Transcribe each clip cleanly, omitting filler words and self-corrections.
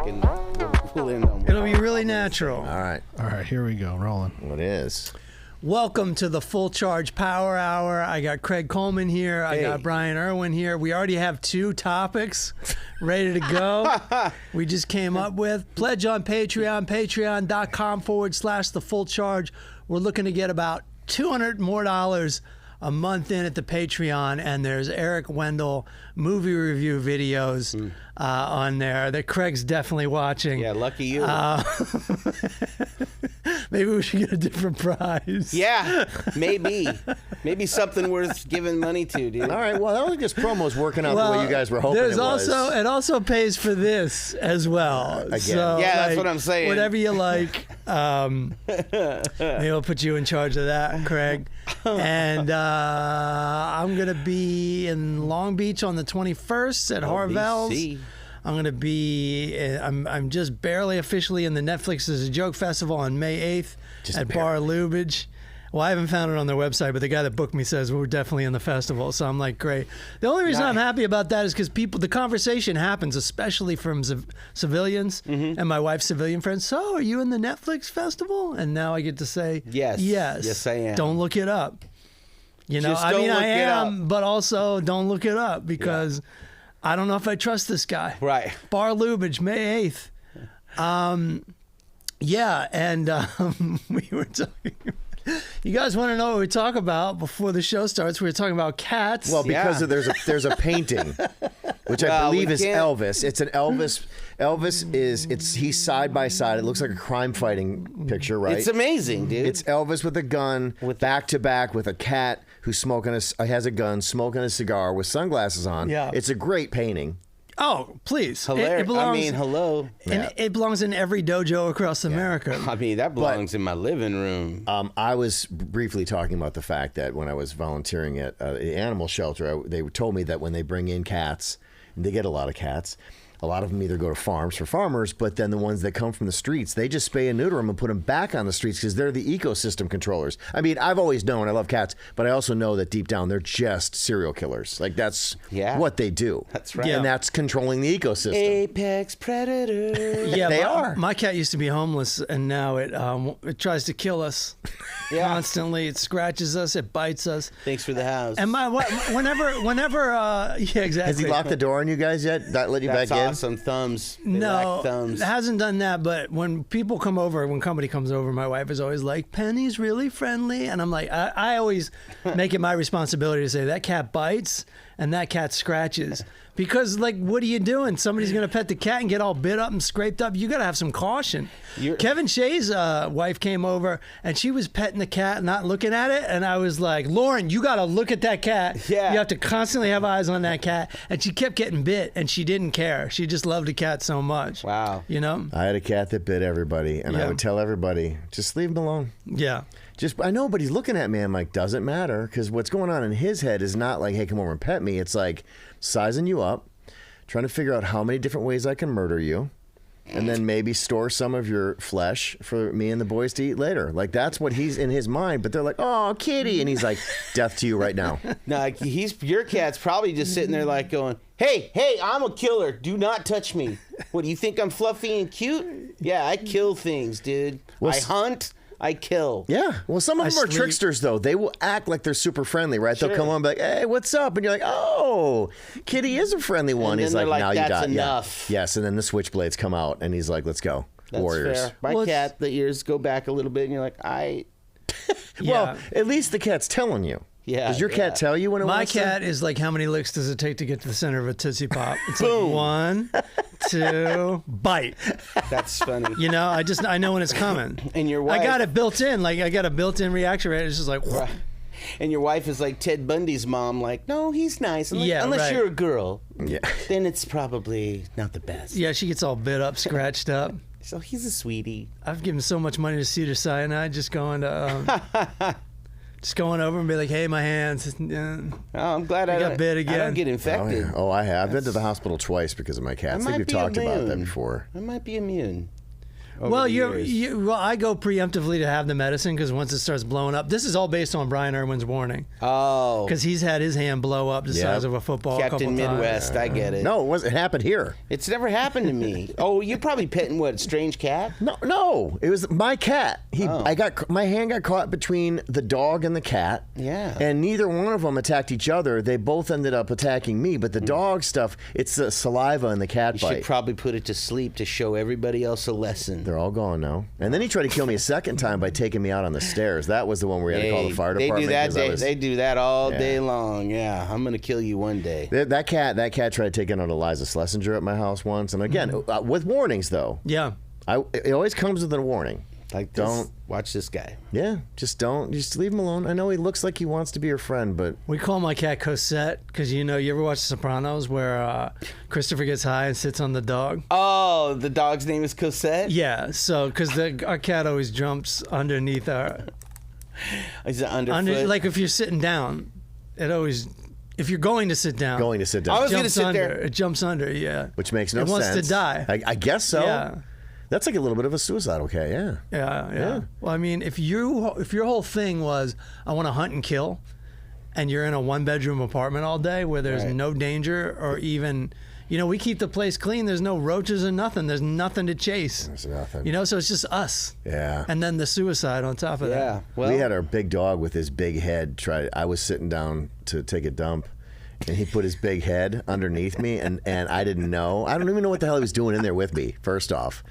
and we'll end on. It'll be really natural. All right. All right, here we go. Rolling. It is. Welcome to the Full Charge Power Hour. I got Craig Coleman here. I got Bryan Erwin here. We already have 2 topics ready to go. We just came up with. Pledge on Patreon, patreon.com/the full charge. We're looking to get about $200 more a month in at the Patreon, and there's Eric Wendell movie review videos on there that Craig's definitely watching. Yeah, lucky you. Maybe we should get a different prize. Yeah, maybe something worth giving money to, dude. All right. Well, I don't think this promo's working out the way you guys were hoping it was. It also pays for this as well. Again. So, yeah, that's what I'm saying. Whatever you like. Maybe I'll put you in charge of that, Craig. And I'm gonna be in Long Beach on the 21st at Harvell's. I'm going to be, I'm just barely officially in the Netflix as a Joke Festival on May 8th at Bar Lubitsch. Well, I haven't found it on their website, but the guy that booked me says we're definitely in the festival. So I'm like, great. The only reason I'm happy about that is because the conversation happens, especially from civilians and my wife's civilian friends. So are you in the Netflix festival? And now I get to say, yes, I am. Don't look it up. You know, I mean, I am, but also don't look it up because... Yeah. I don't know if I trust this guy. Right. Bar Lubitsch, May 8th. Yeah, and we were talking. You guys want to know what we talk about before the show starts? We were talking about cats. Well, because there's a painting, which I believe is Elvis. It's an Elvis. He's side by side. It looks like a crime fighting picture, right? It's amazing, dude. It's Elvis with a gun, back to back with a cat who's has a gun, smoking a cigar with sunglasses on. Yeah. It's a great painting. Oh, please. Hilarious. It belongs, I mean, hello. And it belongs in every dojo across America. I mean, that belongs in my living room. I was briefly talking about the fact that when I was volunteering at the animal shelter, they told me that when they bring in cats, and they get a lot of cats, a lot of them either go to farms for farmers, but then the ones that come from the streets, they just spay and neuter them and put them back on the streets because they're the ecosystem controllers. I mean, I've always known I love cats, but I also know that deep down they're just serial killers. Like that's what they do. That's right. And that's controlling the ecosystem. Apex predator. Yeah, they are. My cat used to be homeless, and now it tries to kill us constantly. It scratches us. It bites us. Thanks for the house. And whenever, yeah, exactly. Has he locked the door on you guys yet? Not let you back in? Some thumbs. No, thumbs. It hasn't done that. But when people come over, when company comes over, my wife is always like, "Penny's really friendly," and I'm like, I always make it my responsibility to say that cat bites and that cat scratches. Because, like, what are you doing? Somebody's going to pet the cat and get all bit up and scraped up. You got to have some caution. Kevin Shea's wife came over, and she was petting the cat, not looking at it. And I was like, Lauren, you got to look at that cat. Yeah. You have to constantly have eyes on that cat. And she kept getting bit, and she didn't care. She just loved the cat so much. Wow. You know? I had a cat that bit everybody, and I would tell everybody, just leave him alone. Yeah. I know, but he's looking at me. I'm like, doesn't matter, because what's going on in his head is not like, hey, come over and pet me. It's like sizing you up, trying to figure out how many different ways I can murder you, and then maybe store some of your flesh for me and the boys to eat later. Like, that's what he's in his mind. But they're like, oh, kitty. And he's like, death to you right now. No, your cat's probably just sitting there like going, hey, I'm a killer. Do not touch me. What, do you think I'm fluffy and cute? Yeah, I kill things, dude. I hunt. I kill. Yeah. Well, some of them are tricksters, though. They will act like they're super friendly, right? Sure. They'll come on and be like, hey, what's up? And you're like, oh, Kitty is a friendly one. And he's like, now you got enough. Yeah. Yes, and then the switchblades come out, and he's like, let's go. That's Warriors. Fair. My cat, the ears go back a little bit, and you're like, Well, at least the cat's telling you. Yeah. Does your cat tell you when it wants to? My cat is like, how many licks does it take to get to the center of a Tootsie Pop? It's like 1, 2, bite. That's funny. You know, I know when it's coming. And your wife... I got it built in. Like, I got a built-in reaction rate. It's just like... Right. And your wife is like Ted Bundy's mom, like, no, he's nice. Like, unless you're a girl, then it's probably not the best. Yeah, she gets all bit up, scratched up. So he's a sweetie. I've given so much money to Cedar Sinai, just going to... Just going over and be like, hey, my hands. I'm glad I got bit again. I don't get infected. Oh, I have. I've been to the hospital twice because of my cats. I think we've talked about that before. I might be immune. over Well, the years. I go preemptively to have the medicine because once it starts blowing up, this is all based on Bryan Erwin's warning. Oh. Because he's had his hand blow up the size of a football a couple Captain times. Midwest, I get it. No, it happened here. It's never happened to me. Oh, you probably petting what, strange cat? No, it was my cat. My hand got caught between the dog and the cat. Yeah. And neither one of them attacked each other. They both ended up attacking me. But the dog stuff, it's the saliva and the cat You bite. should probably put it to sleep to show everybody else a lesson. They're all gone now. And then he tried to kill me a second time by taking me out on the stairs. That was the one where we had to call the fire department. They do that all day long. Yeah, I'm gonna kill you one day. That cat tried taking out Eliza Schlesinger at my house once. And again, with warnings though. Yeah. It always comes with a warning. Like, don't watch this guy. Yeah, just leave him alone. I know he looks like he wants to be your friend, but We call my cat Cosette because, you ever watch The Sopranos where Christopher gets high and sits on the dog? Oh, the dog's name is Cosette? Yeah, so because our cat always jumps underneath our... Is it underfoot? like if you're sitting down, it always... If you're going to sit down... I was gonna jumps sit under. there. It jumps under, yeah. which makes no It sense. wants to die. I guess so. Yeah. That's like a little bit of a suicidal cat, yeah. Yeah. Well, I mean, if your whole thing was, I want to hunt and kill, and you're in a one-bedroom apartment all day where there's no danger or even, we keep the place clean. There's no roaches or nothing. There's nothing to chase. There's nothing. So it's just us. Yeah. And then the suicide on top of that. Yeah. Well, We had our big dog with his big head I was sitting down to take a dump, and he put his big head underneath me, and I didn't know. I don't even know what the hell he was doing in there with me, first off.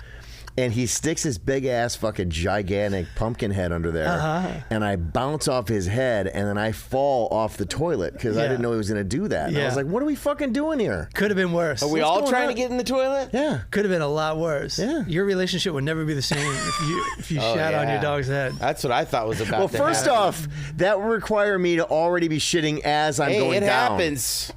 And he sticks his big ass fucking gigantic pumpkin head under there, and I bounce off his head, and then I fall off the toilet because I didn't know he was going to do that. And I was like, "What are we fucking doing here?" Could have been worse. Are we What's all going trying on? to get in the toilet? Yeah. Could have been a lot worse. Yeah. Your relationship would never be the same if you shat on your dog's head. That's what I thought was about Well, to first happen. off, that would require me to already be shitting as I'm going it down. happens.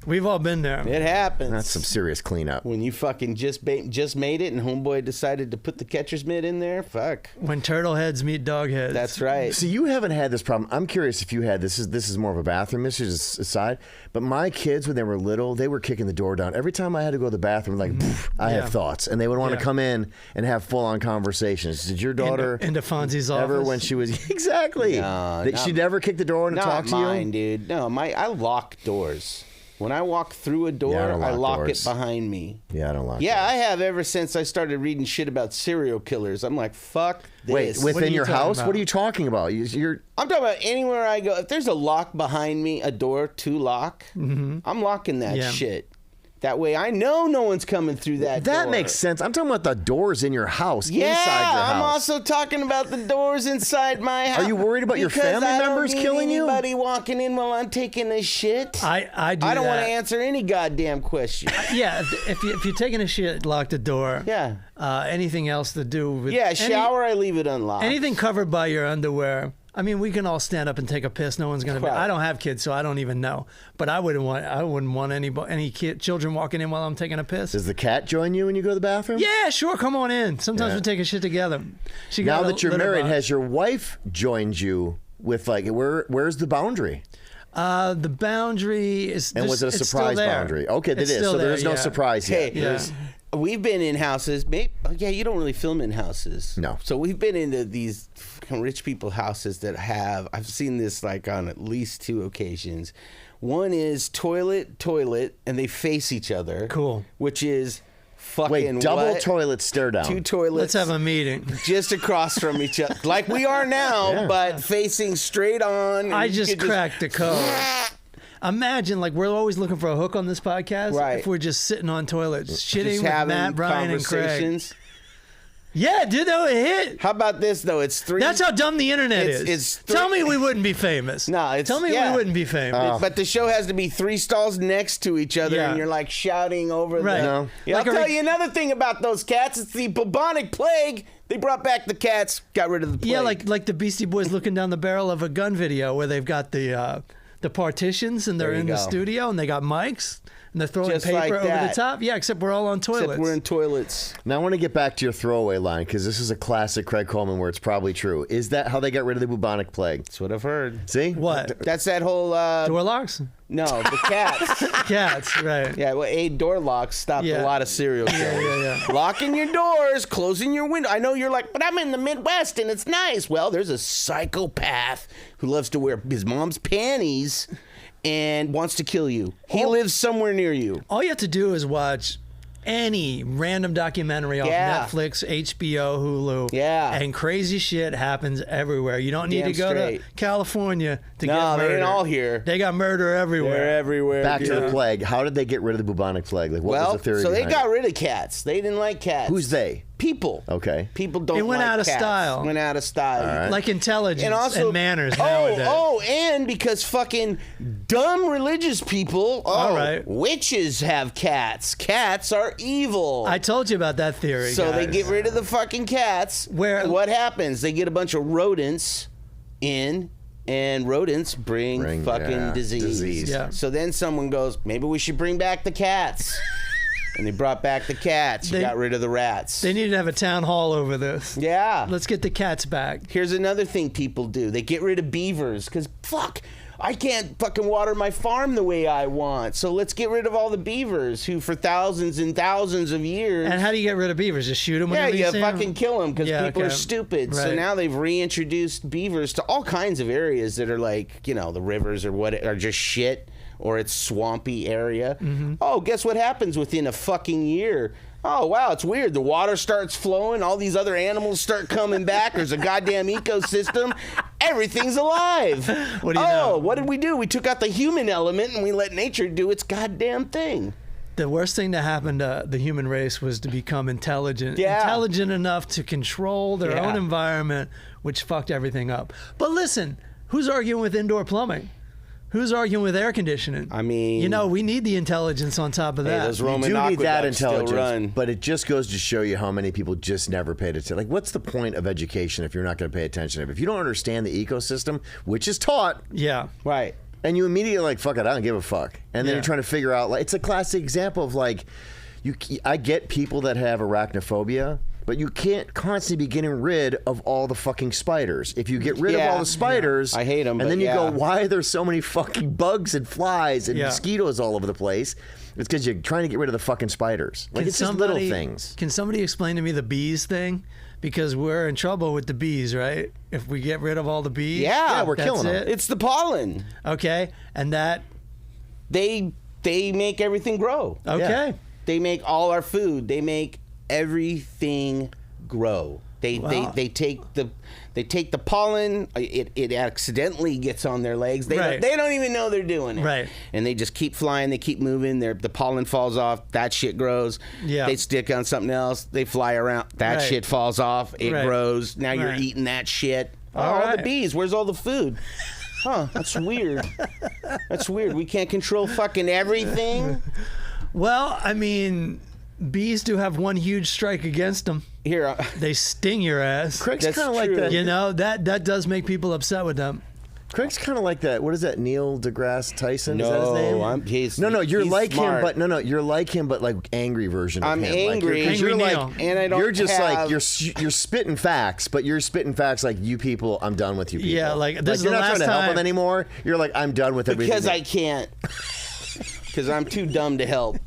We've all been there. It happens. That's some serious cleanup. When you fucking just made it and homeboy decided to put the catcher's mitt in there, fuck. When turtle heads meet dog heads. That's right. So you haven't had this problem. I'm curious if you had this. This is more of a bathroom issue aside. But my kids, when they were little, they were kicking the door down every time I had to go to the bathroom. Like, I have thoughts, and they would want to come in and have full-on conversations. Did your daughter into Fonzie's ever, office? when she was exactly? No, She never kicked the door in to talk to mine, you. dude. No, I lock doors. When I walk through a door, Yeah, I I don't lock lock it doors. behind me. Yeah, I don't lock. Yeah, doors. I have ever since I started reading shit about serial killers. I'm like, fuck this. Wait, What are within you your talking house? about? What are you talking about? You're I'm talking about anywhere I go. If there's a lock behind me, a door to lock, I'm locking that Yeah. shit. That way I know no one's coming through that door. that makes sense. I'm talking about the doors in your house, Yeah, inside your house. I'm also talking about the doors inside my house. Are you worried about your Because family I don't members need killing you? Anybody walking in while I'm taking a shit? I do I don't want that. to answer any goddamn question. Yeah, if you're taking a shit, lock the door. Yeah. Anything else to do with Shower, I leave it unlocked. anything covered by your underwear. I mean, we can all stand up and take a piss. No one's gonna. Right. I don't have kids, so I don't even know. But I wouldn't want any children walking in while I'm taking a piss. Does the cat join you when you go to the bathroom? Yeah, sure. Come on in. Sometimes we take a shit together. She Now got a that you're litter married, box. has your wife joined you with like where's the boundary? The boundary is. And was it a it's surprise still there. boundary? Okay, It's it is. still So there, there's no yeah. surprise yet. Hey, Yeah. we've been in houses. You don't really film in houses. No. So we've been into these fucking rich people houses that have. I've seen this like on at least 2 occasions. One is toilet, and they face each other. Cool. Which is fucking Wait, double what? toilet stare down. 2 toilets. Let's have a meeting. just across from each other, like we are now, Yeah. but facing straight on. and I you just could cracked the code. Imagine, like, we're always looking for a hook on this podcast. Right. If we're just sitting on toilets, shitting just with having Matt, Bryan, and Craig. conversations. Yeah, dude, that would hit. How about this though? It's 3. That's how dumb the internet It's- is. it's three- Tell me we wouldn't be famous. No, it's- Tell me yeah. we wouldn't be famous. But the show has to be 3 stalls next to each other, Yeah. and you're like shouting over Right. them. No. Yeah, Like I'll a tell re- you another thing about those cats. It's the bubonic plague. They brought back the cats, got rid of the plague. Yeah, like the Beastie Boys looking down the barrel of a gun video where they've got the partitions and they're There you in the go. studio and they got mics and they're throwing Just paper like over the that. top. Yeah, except we're all on toilets. Except we're in toilets. Now I want to get back to your throwaway line because this is a classic Craig Coleman where it's probably true. Is that how they got rid of the bubonic plague? That's what I've heard. See? What? That's that whole... Door locks? No, the cats. Cats, right. Yeah, well, door locks stopped a lot of serial killers. Yeah. Locking your doors, closing your window. I know you're like, but I'm in the Midwest and it's nice. Well, there's a psychopath who loves to wear his mom's panties and wants to kill you. He lives somewhere near you. All you have to do is watch any random documentary off Netflix, HBO, Hulu. Yeah. And crazy shit happens everywhere. You don't need Damn to go straight. to California to get No, murder. they ain't all here. They got murder everywhere. They're everywhere. Back to dude. the plague. How did they get rid of the bubonic plague? Like, what was Well, the theory so they behind got it? rid of cats. They didn't like cats. Who's they? People. Okay. People don't It went like out of cats. style. Went out of style. All right. Like intelligence and, also manners nowadays. And because fucking dumb religious people, All right. witches have cats. Cats are evil. I told you about that theory, so they guys. get rid of the fucking cats. Where- what happens? They get a bunch of rodents in, and rodents bring fucking disease. Yeah. So then someone goes, maybe we should bring back the cats. And they brought back the cats. They got rid of the rats. They need to have a town hall over this. Yeah. Let's get the cats back. Here's another thing people do. They get rid of beavers because, fuck, I can't fucking water my farm the way I want. So let's get rid of all the beavers who for thousands and thousands of years... And how do you get rid of beavers? Just shoot them? Yeah, whenever you see 'em? fucking kill them because people are stupid. So Right. now they've reintroduced beavers to all kinds of areas that are like, you know, the rivers or what are just shit. Or it's swampy area. Mm-hmm. Oh, guess what happens within a fucking year? Oh, wow, it's weird. The water starts flowing. All these other animals start coming back. There's a goddamn ecosystem. Everything's alive. What do you know? What did we do? We took out the human element and we let nature do its goddamn thing. The worst thing to happen to the human race was to become intelligent. Yeah. Intelligent enough to control their Yeah. own environment, which fucked everything up. But listen, who's arguing with indoor plumbing? Who's arguing with air conditioning? I mean... You know, we need the intelligence on top of that. those You Roman do need that aqueducts still intelligence, run. but it just goes to show you how many people just never paid attention. Like, what's the point of education if you're not going to pay attention? If you don't understand the ecosystem, which is taught, Yeah. Right. and you immediately like, fuck it, I don't give a fuck. And then Yeah. you're trying to figure out, like, it's a classic example of like, I get people that have arachnophobia, but you can't constantly be getting rid of all the fucking spiders. If you get rid of all the spiders, I hate 'em, and but then you yeah. go, why are there so many fucking bugs and flies and Yeah. mosquitoes all over the place? It's because you're trying to get rid of the fucking spiders. Like, it's just little things. Can somebody explain to me the bees thing? Because we're in trouble with the bees, right? If we get rid of all the bees, Yeah, we're that's killing 'em. it? It's the pollen. Okay, and that They make everything grow. okay. They make all our food. They make everything grow. They take the pollen. It accidentally gets on their legs. They don't even know they're doing it. Right. And they just keep flying. They keep moving. The pollen falls off. That shit grows. Yeah. They stick on something else. They fly around. That Right. shit falls off. It Right. grows. Now you're Right. eating that shit. All All the right. bees. Where's all the food? Huh? That's weird. That's weird. We can't control fucking everything. Well, I mean, bees do have one huge strike against them. Here. They sting your ass. Craig's That's kind of like true. that. You know, that does make people upset with them. Craig's kind of like that. What is that? Neil deGrasse Tyson? Is that his No, name? You're he's like smart. him, but you're like him, but like angry version of I'm him. angry. Like, you're Angry like, Neil. And I don't you're just have- like you're spitting facts, but you're spitting facts like you people. I'm done with you people. Yeah, like, this is you're the not trying last to help time- him anymore. You're like, I'm done with everything. Because I can't. Because I'm too dumb to help.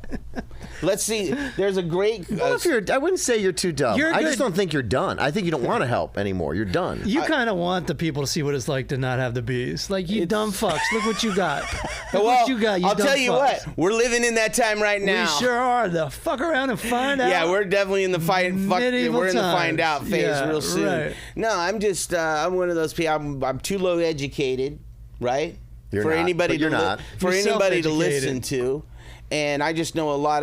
Let's see. There's a great. Well, I wouldn't say you're too dumb. You're I just good. don't think you're done. I think you don't want to help anymore. You're done. You kind of want the people to see what it's like to not have the bees. Like, you dumb fucks. Look what you got. Look what you got, you I'll dumb tell you fucks. what. We're living in that time right now. We sure are. The fuck around and find out. Yeah, we're definitely in the Medieval we're in the find out times. phase Yeah, real soon. right. No, I'm just I'm one of those people. I'm too low educated, right? You're for not, anybody but you're to not. for You're anybody to self-educated. listen to, and I just know a lot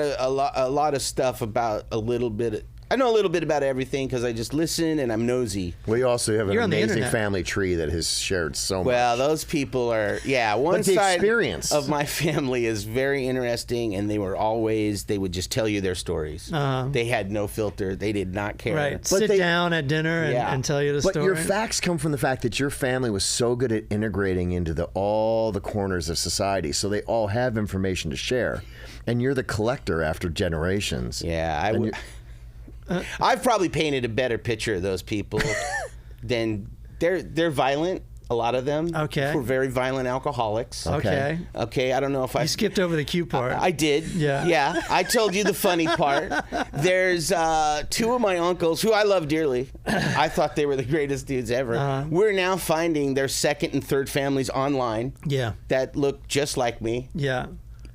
of stuff about a little bit I know a little bit about everything because I just listen and I'm nosy. Well, you also have an You're on the amazing internet. family tree that has shared so much. Well, those people are, one But the side experience of my family is very interesting, and they would just tell you their stories. They had no filter. They did not care. Right. Sit down at dinner and tell you the But story. your facts come from the fact that your family was so good at integrating into all the corners of society, so they all have information to share. And you're the collector after generations. Yeah, I've probably painted a better picture of those people than they're violent. A lot of them. Okay. Were very violent alcoholics. Okay. Okay. I don't know if You skipped over the cute part. I did. Yeah. Yeah. I told you the funny part. There's 2 of my uncles who I love dearly. I thought they were the greatest dudes ever. We're now finding their second and third families online. Yeah. That look just like me. Yeah.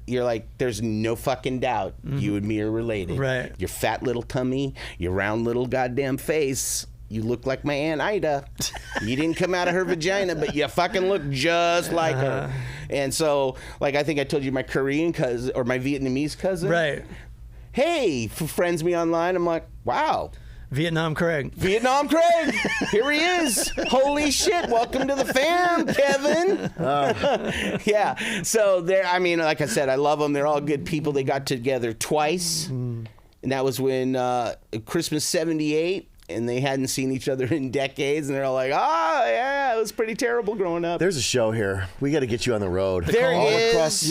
You're like, there's no fucking doubt you and me are related. Right. Your fat little tummy, your round little goddamn face. You look like my Aunt Ida. You didn't come out of her vagina, but you fucking look just like her. And so, like, I think I told you my Korean cousin or my Vietnamese cousin. Right. Hey, friends me online. I'm like, wow. Vietnam Craig. Vietnam Craig. Here he is. Holy shit. Welcome to the fam, Kevin. Yeah. So I mean, like I said, I love them. They're all good people. They got together twice. And that was when Christmas 78. And they hadn't seen each other in decades, and they're all like, "Oh yeah, it was pretty terrible growing up." There's a show here. We got to get you on the road. There All is. Across,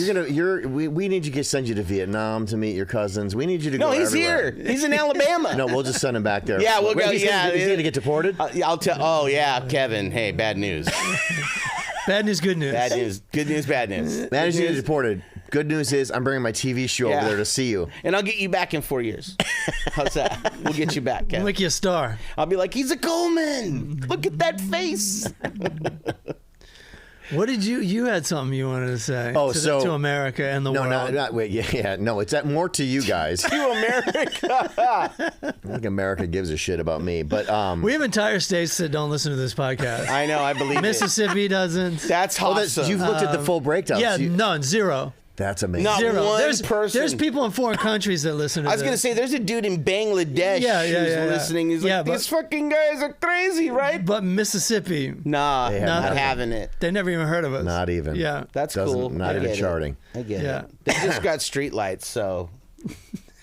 we need you to send you to Vietnam to meet your cousins. We need you to go. No, he's everywhere. here. He's in Alabama. No, we'll just send him back there. Yeah, we'll go. He's Yeah, going to get deported. I'll tell. Oh yeah, Kevin. Hey, bad news. Bad news, good news. Bad news. Good news. Bad news. Man, he's getting deported. Good news is I'm bringing my TV show over there to see you. And I'll get you back in 4 years. How's that? We'll get you back, Kevin. Make you a star. I'll be like, he's a Coleman. Look at that face. What did you had something you wanted to say to America and the world? No, wait, no, it's that more to you guys. To America. I think America gives a shit about me, but we have entire states that don't listen to this podcast. I know, I believe Mississippi doesn't. That's awesome. You've looked at the full breakdown. Yeah, none, zero. That's amazing. Not Zero. one person. There's people in foreign countries that listen to this. I was going to say, there's a dude in Bangladesh who's listening. He's like, these fucking guys are crazy, right? But Mississippi, Nah, not nothing. having it. they never even heard of us. Not even. Yeah. That's Doesn't- cool. Not I even get it. charting. I get Yeah. it. They just got street lights, so,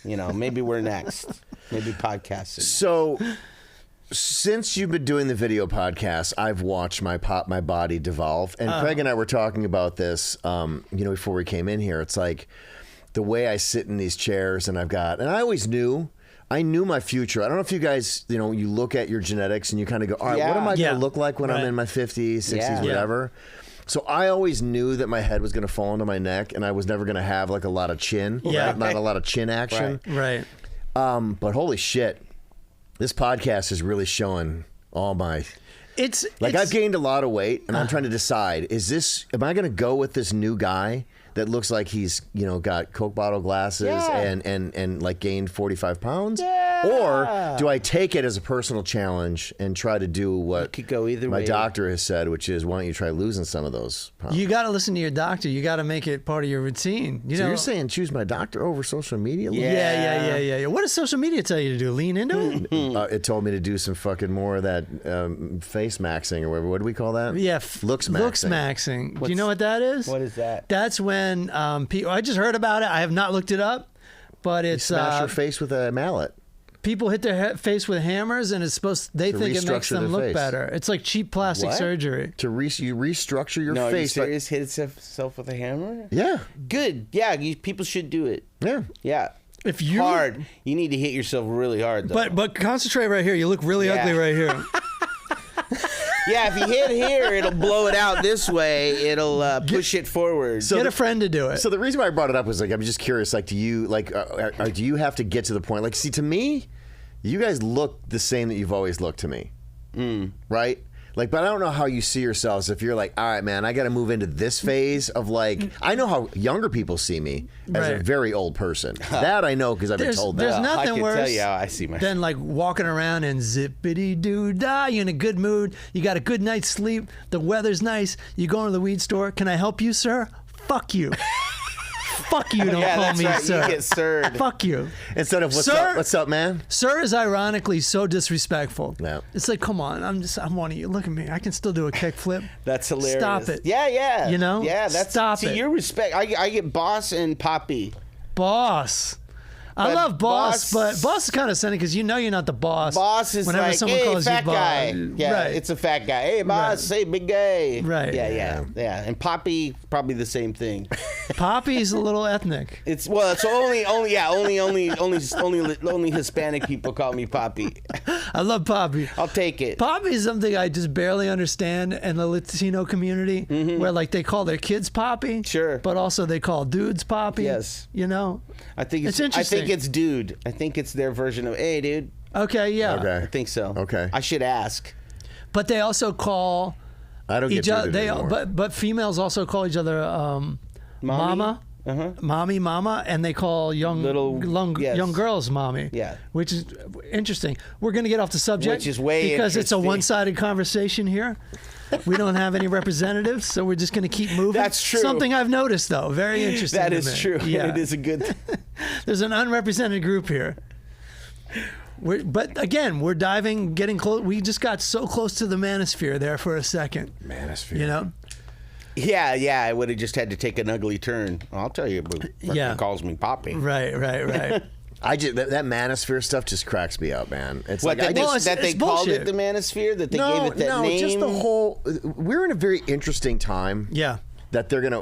maybe we're next. Maybe podcasting. So, since you've been doing the video podcast, I've watched my body devolve. And Craig and I were talking about this, before we came in here. It's like the way I sit in these chairs, and I always knew. I knew my future. I don't know if you guys, you look at your genetics and you kind of go, all right, what am I going to look like when I'm in my 50s, 60s, whatever? So I always knew that my head was going to fall into my neck, and I was never going to have like a lot of chin, not a lot of chin action. Right. But holy shit, this podcast is really showing all my. I've gained a lot of weight, and I'm trying to decide: am I going to go with this new guy that looks like he's got Coke bottle glasses and like gained 45 pounds, or do I take it as a personal challenge and try to do what could go either my way. doctor has said, which is why don't you try losing some of those pounds? You got to listen to your doctor. You got to make it part of your routine. So you're saying choose my doctor over social media? Yeah. What does social media tell you to do? Lean into it? It told me to do some fucking more of that face maxing or whatever. What do we call that? Yeah. Looks maxing. Looks maxing. Do you know what that is? What is that? That's when people. I just heard about it. I have not looked it up, but it's smash your face with a mallet. People hit their face with hammers, and it's they To think it makes restructure them their look face. better. It's like cheap plastic What? surgery. You restructure your No, face. are you serious? Hit itself with a hammer? Yeah. Good. Yeah, people should do it. Yeah. Yeah. If you Hard. You need to hit yourself really hard, though. but concentrate right here. You look really ugly right here. Yeah, if you hit here, it'll blow it out this way. It'll push it forward. Get a friend to do it. So the reason why I brought it up was like I'm just curious. Like, do you do you have to get to the point? Like, see, to me, you guys look the same that you've always looked to me, right? Like, but I don't know how you see yourselves if you're like, all right, man, I got to move into this phase of like, I know how younger people see me as a very old person. That I know because I've been told that. There's I nothing can worse tell you how I see myself. than like walking around and zippity doo dah. You're in a good mood. You got a good night's sleep. The weather's nice. You go into the weed store. Can I help you, sir? Fuck you. Fuck you, don't Yeah, call that's me right. sir. You get sirred. Fuck you. Instead of Sir? what's up, man? Sir is ironically so disrespectful. Yeah. It's like, come on, I'm one of you. Look at me. I can still do a kickflip. That's hilarious. Stop it. Yeah, yeah. You know? Yeah, that's Stop see, it. your respect. I get boss and poppy. Boss. I But love boss, but boss is kind of sending because you know you're not the boss. Boss is whenever like, someone hey, calls fat you boss. guy. Yeah, Right. it's a fat guy. Hey, boss. Right. Hey, big guy. Right. Yeah. And poppy, probably the same thing. Poppy's a little ethnic. It's only Hispanic people call me poppy. I love Poppy. I'll take it. Poppy is something I just barely understand in the Latino community, where like they call their kids Poppy, Sure. but also they call dudes Poppy. Yes. You know. I think It's I interesting. think it's dude. I think it's their version of hey, dude. Okay. Yeah. Okay. I think so. Okay. I should ask. But they also call I don't get each other. booted They anymore. but females also call each other mama. Mommy, and they call young Yes. young girls mommy. Yeah. Which is interesting. We're going to get off the subject, Which is way because it's a interesting. one-sided conversation here. We don't have any representatives, so we're just going to keep moving. That's true. Something I've noticed, though, very interesting. That to is me. true. Yeah, It is a good. There's an unrepresented group here. But again, we're getting close. We just got so close to the manosphere there for a second. Manosphere. You know. Yeah. I would have just had to take an ugly turn. I'll tell you, but Yeah. calls me poppy. Right. That manosphere stuff just cracks me up, man. It's What like that they it's called bullshit. it the manosphere? That they gave it that name? just the whole. We're in a very interesting time. Yeah. That they're gonna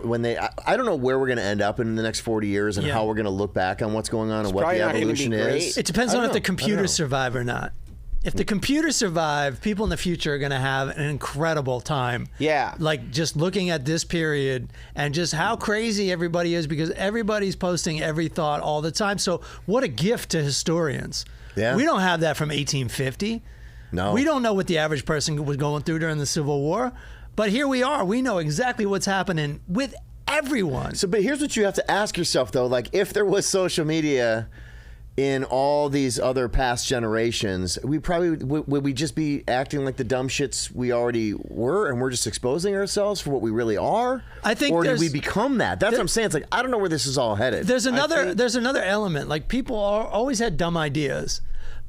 I don't know where we're gonna end up in the next 40 years and Yeah. how we're gonna look back on what's going on and what probably the not gonna be evolution great. is. It depends I on don't if the know. I don't computers know. survive or not. If the computers survive, people in the future are going to have an incredible time. Yeah. Like just looking at this period and just how crazy everybody is because everybody's posting every thought all the time. So what a gift to historians. Yeah. We don't have that from 1850. No. We don't know what the average person was going through during the Civil War. But here we are. We know exactly what's happening with everyone. So, but here's what you have to ask yourself, though. Like, if there was social media in all these other past generations, we probably would we just be acting like the dumb shits we already were, and we're just exposing ourselves for what we really are? I think or did there's- we become that? That's what I'm saying. It's like I don't know where this is all headed. There's another element. Like people always had dumb ideas,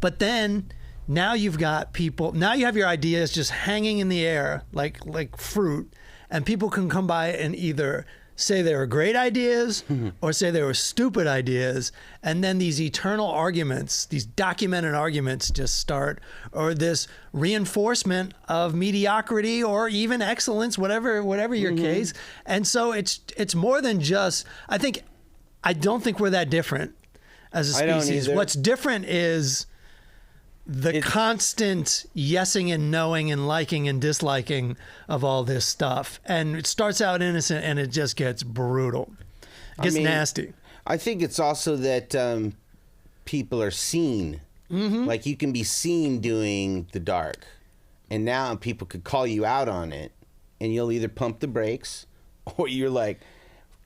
but then now you've got people. Now you have your ideas just hanging in the air like fruit, and people can come by and either say they were great ideas or say they were stupid ideas, and then these eternal arguments, these documented arguments just start, or this reinforcement of mediocrity or even excellence, whatever your case. And so it's more than just, I don't think we're that different as a I don't species. either. What's different is the constant yesing and knowing and liking and disliking of all this stuff. And it starts out innocent and it just gets brutal. It gets nasty. I think it's also that people are seen. Like you can be seen doing the dark. And now people could call you out on it. And you'll either pump the brakes or you're like,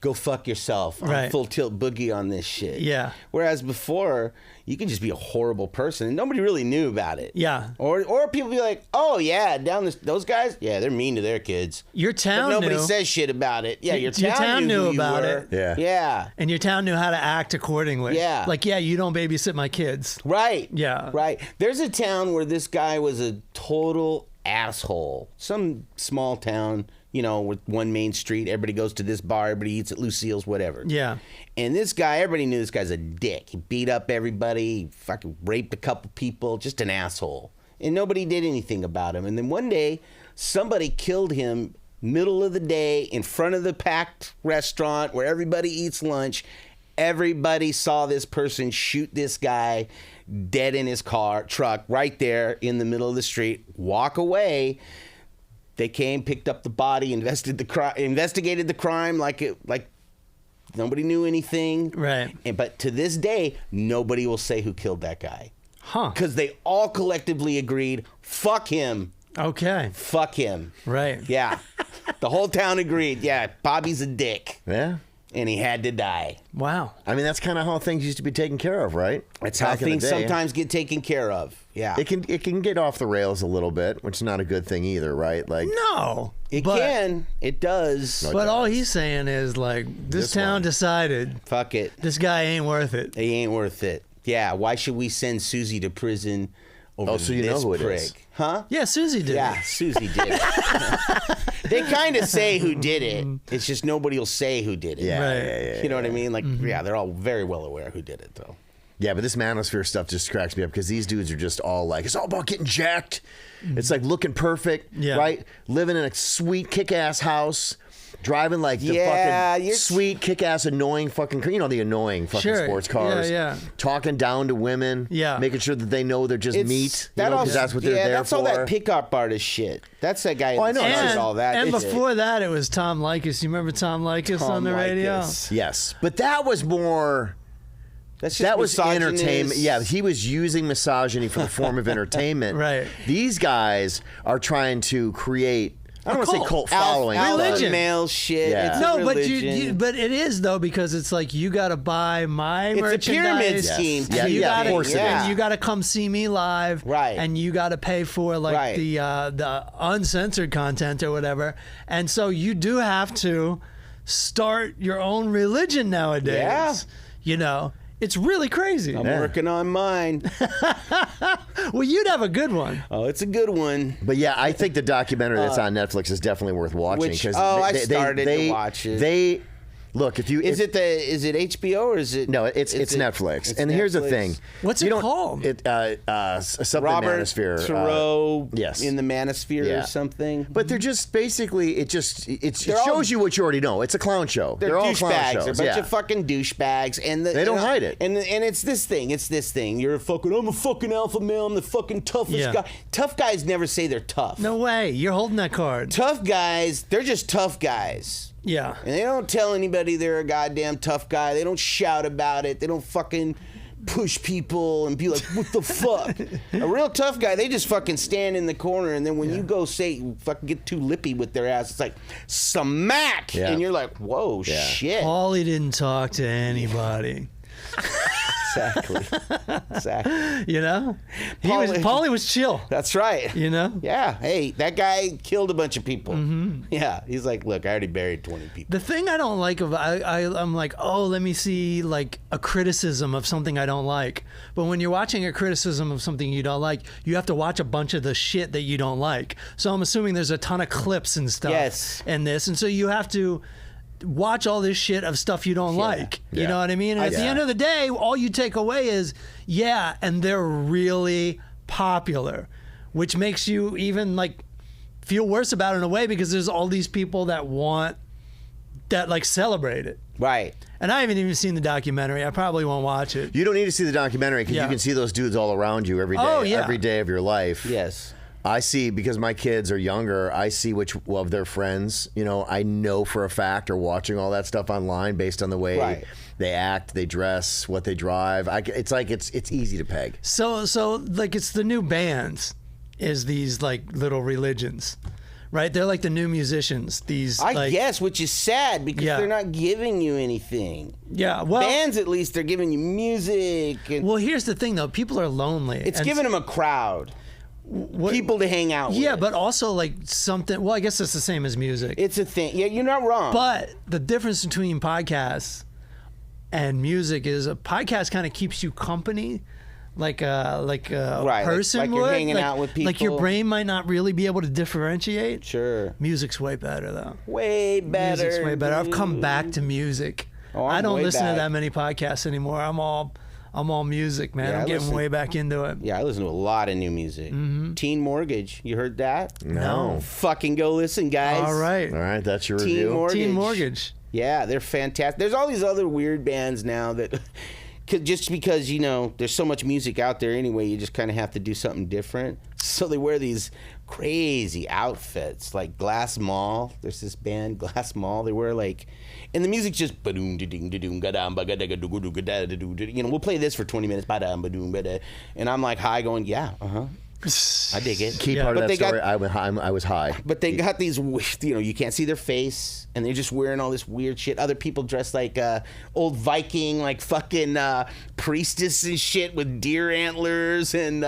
go fuck yourself. I'm Right. full tilt boogie on this shit. Yeah. Whereas before, you could just be a horrible person and nobody really knew about it. Yeah. Or people be like, oh yeah, those guys, yeah, they're mean to their kids. Your town But nobody knew. says shit about it. Yeah, your Your town, town knew who you about were. it. Yeah. Yeah. And your town knew how to act accordingly. Yeah. Like, yeah, you don't babysit my kids. Right. Yeah. Right. There's a town where this guy was a total asshole. Some small town, with one main street. Everybody goes to this bar. Everybody eats at Lucille's, whatever. Yeah. And this guy, everybody knew this guy's a dick. He beat up everybody. He fucking raped a couple people. Just an asshole. And nobody did anything about him. And then one day, somebody killed him middle of the day in front of the packed restaurant where everybody eats lunch. Everybody saw this person shoot this guy dead in his truck right there in the middle of the street, walk away. They came, picked up the body, investigated the crime like nobody knew anything. Right. But to this day, nobody will say who killed that guy. Huh. Because they all collectively agreed, fuck him. Okay. Fuck him. Right. Yeah. The whole town agreed, yeah, Bobby's a dick. Yeah. and he had to die. Wow. I mean, that's kind of how things used to be taken care of, right? That's how things sometimes get taken care of. Yeah. It can get off the rails a little bit, which is not a good thing either, right? Like No. It can. It does. But all he's saying is, like, this town decided, fuck it. this guy ain't worth it. He ain't worth it. Yeah, why should we send Susie to prison over so you this know who it prick? is. Huh? Yeah, Susie did. Yeah, Susie did it. They kind of say who did it. It's just nobody will say who did it. Yeah, Right. yeah, You know what I mean? Like, yeah, they're all very well aware who did it, though. Yeah, but this manosphere stuff just cracks me up because these dudes are just all like, it's all about getting jacked. It's like looking perfect, right? Living in a sweet kick-ass house, driving like the fucking sweet kick-ass annoying fucking, the annoying fucking sports cars. Yeah. Talking down to women, making sure that they know they're just meat, because that's what they're there that's for. all that pickup artist shit. That's that guy. I know. And all that. And before that, it was Tom Likas. You remember Tom Likas on the radio? Yes, but that was more. That was entertainment. Yeah, he was using misogyny for the form of entertainment. Right. These guys are trying to create. I don't want to say cult following. Religion. Male shit. Yeah. It's No, but but it is though, because it's like you got to buy my merchandise. It's a pyramid scheme. And you of course it is. And you got to come see me live. Right. And you got to pay for like the uncensored content or whatever. And so you do have to start your own religion nowadays. Yeah. You know. It's really crazy. I'm working on mine. Well, you'd have a good one. Oh, it's a good one. But yeah, I think the documentary that's on Netflix is definitely worth watching. I started to watch it. Look, is it HBO or is it? No, it's Netflix. And here's the thing. What's it called? Something Robert Manosphere. Thoreau. Yes. In the Manosphere or something. But they're just basically it shows you what you already know. It's a clown show. They're all clown douchebags. shows. They're a bunch of fucking douchebags, and they don't hide it. And it's this thing. I'm a fucking alpha male. I'm the fucking toughest guy. Tough guys never say they're tough. No way. You're holding that card. Tough guys, they're just tough guys. Yeah. And they don't tell anybody they're a goddamn tough guy. They don't shout about it. They don't fucking push people and be like, what the fuck? A real tough guy, they just fucking stand in the corner, and then when you go fucking get too lippy with their ass, it's like, smack! Yeah. And you're like, whoa, shit. Paulie didn't talk to anybody. Exactly. You know? Paulie was chill. That's right. You know? Yeah. Hey, that guy killed a bunch of people. Mm-hmm. Yeah. He's like, look, I already buried 20 people. The thing I don't like I'm like, let me see like a criticism of something I don't like. But when you're watching a criticism of something you don't like, you have to watch a bunch of the shit that you don't like. So I'm assuming there's a ton of clips and stuff in this. And so you have to watch all this shit of stuff you don't like. You know what I mean? And at the end of the day, all you take away is, and they're really popular, which makes you even like feel worse about it in a way, because there's all these people that like celebrate it. Right. And I haven't even seen the documentary. I probably won't watch it. You don't need to see the documentary because you can see those dudes all around you every day, every day of your life. Yes. I see, because my kids are younger, I see which of their friends, I know for a fact are watching all that stuff online based on the way they act, they dress, what they drive. It's like it's easy to peg. So like it's the new bands is these like little religions, right? They're like the new musicians. I guess, which is sad because they're not giving you anything. Yeah, well, bands at least they're giving you music. Well, here's the thing though, people are lonely. It's giving them a crowd. People to hang out with. Yeah, but also like something. Well, I guess it's the same as music. It's a thing. Yeah, you're not wrong. But the difference between podcasts and music is a podcast kind of keeps you company, like a person like would. You're hanging out with people. Like your brain might not really be able to differentiate. Sure. Music's way better though. Way better. Music's way better. I've come back to music. I don't listen to that many podcasts anymore. I'm all music, man. I'm getting way back into it. Yeah, I listen to a lot of new music. Mm-hmm. Teen Mortgage. You heard that? No. Fucking go listen, guys. All right, that's your review. Teen Mortgage. Yeah, they're fantastic. There's all these other weird bands now that, just because, there's so much music out there anyway, you just kind of have to do something different. So they wear these crazy outfits, like Glass Mall. There's this band, Glass Mall. They wear and the music's just we'll play this for 20 minutes, and I'm like high going, I dig it. Key part of that story, I was high. But they got these, you can't see their face, and they're just wearing all this weird shit. Other people dressed like old Viking, like fucking priestess and shit with deer antlers and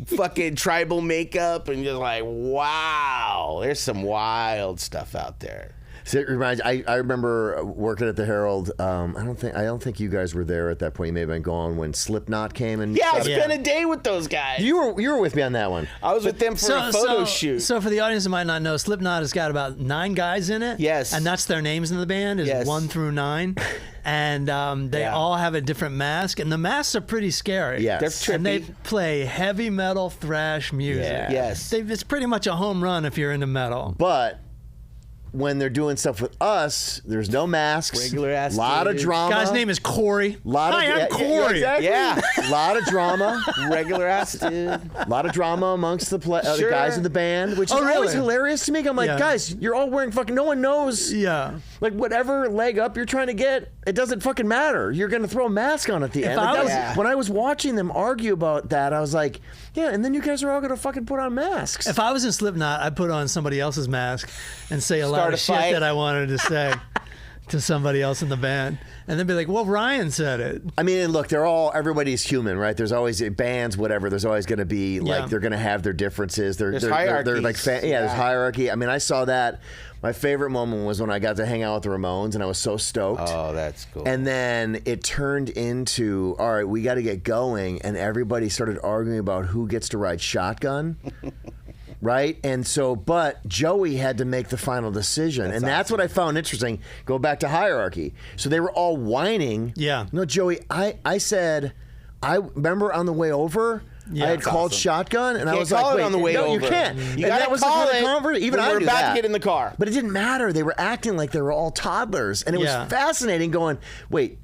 fucking tribal makeup, and you're like, wow, there's some wild stuff out there. So it reminds. I remember working at the Herald. I don't think you guys were there at that point. You may have been gone when Slipknot came and. Yeah, I spent a day with those guys. You were with me on that one. I was with them for a photo shoot. So for the audience that might not know, Slipknot has got about 9 guys in it. Yes, and that's their names in the band is 1 through 9, and they all have a different mask, and the masks are pretty scary. Yeah, they're trippy. And they play heavy metal thrash music. Yeah. Yes, it's pretty much a home run if you're into metal. But when they're doing stuff with us, there's no masks. Regular ass. Lot of drama. Guy's name is Corey. Hi, I'm Corey. Yeah. Lot of drama. Regular ass dude. Lot of drama amongst the guys in the band, which is always hilarious to me. I'm like, guys, you're all wearing fucking. No one knows. Yeah. Like whatever leg up you're trying to get, it doesn't fucking matter. You're gonna throw a mask on at the end. Like, when I was watching them argue about that, I was like, yeah. And then you guys are all gonna fucking put on masks. If I was in Slipknot, I'd put on somebody else's mask and say a lot of shit that I wanted to say to somebody else in the band, and then be like, well, Ryan said it. I mean, and look, everybody's human, right? There's always bands, whatever. There's always going to be like they're going to have their differences. There's hierarchies. They're like there's hierarchy. I mean, I saw that. My favorite moment was when I got to hang out with the Ramones, and I was so stoked. Oh, that's cool. And then it turned into, all right, we got to get going, and everybody started arguing about who gets to ride shotgun. Right? And so, but Joey had to make the final decision. And that's what I found interesting. Go back to hierarchy. So they were all whining. Yeah. No, Joey, I said, I remember on the way over, I had called shotgun, and I was like, wait, on the way no, over. you can't. You and gotta that was call the it convert. Even I we're knew about that. to get in the car. But it didn't matter. They were acting like they were all toddlers. And it was fascinating going, wait,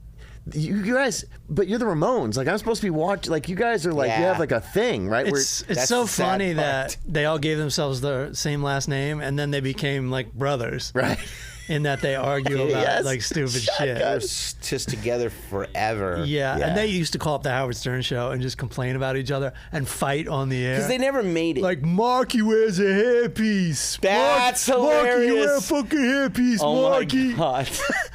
you guys, but you're the Ramones. Like, I'm supposed to be watching. Like, you guys are like, you have like a thing, right? It's so funny that they all gave themselves the same last name, and then they became like brothers, right? In that they argue about like stupid shit. They're just together forever. Yeah, and they used to call up the Howard Stern show and just complain about each other and fight on the air. Because they never made it. Like, Marky wears a hairpiece. That's hilarious. Marky, you wear a fucking hairpiece, Marky. My God.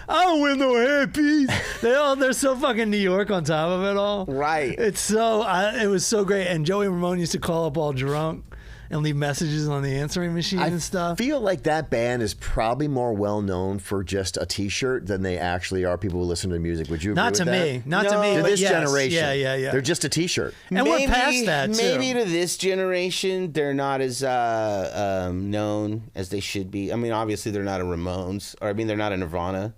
I don't wear no hairpiece. They're so fucking New York on top of it all. Right. It's so, it was so great. And Joey Ramone used to call up all drunk and leave messages on the answering machine and stuff. I feel like that band is probably more well known for just a T-shirt than they actually are people who listen to music. Would you agree Not with to that? me. Not to me. To But this yes. generation. Yeah. They're just a T-shirt. And we're past that, too. Maybe to this generation, they're not as known as they should be. I mean, obviously, they're not a Ramones. Or, I mean, they're not a Nirvana.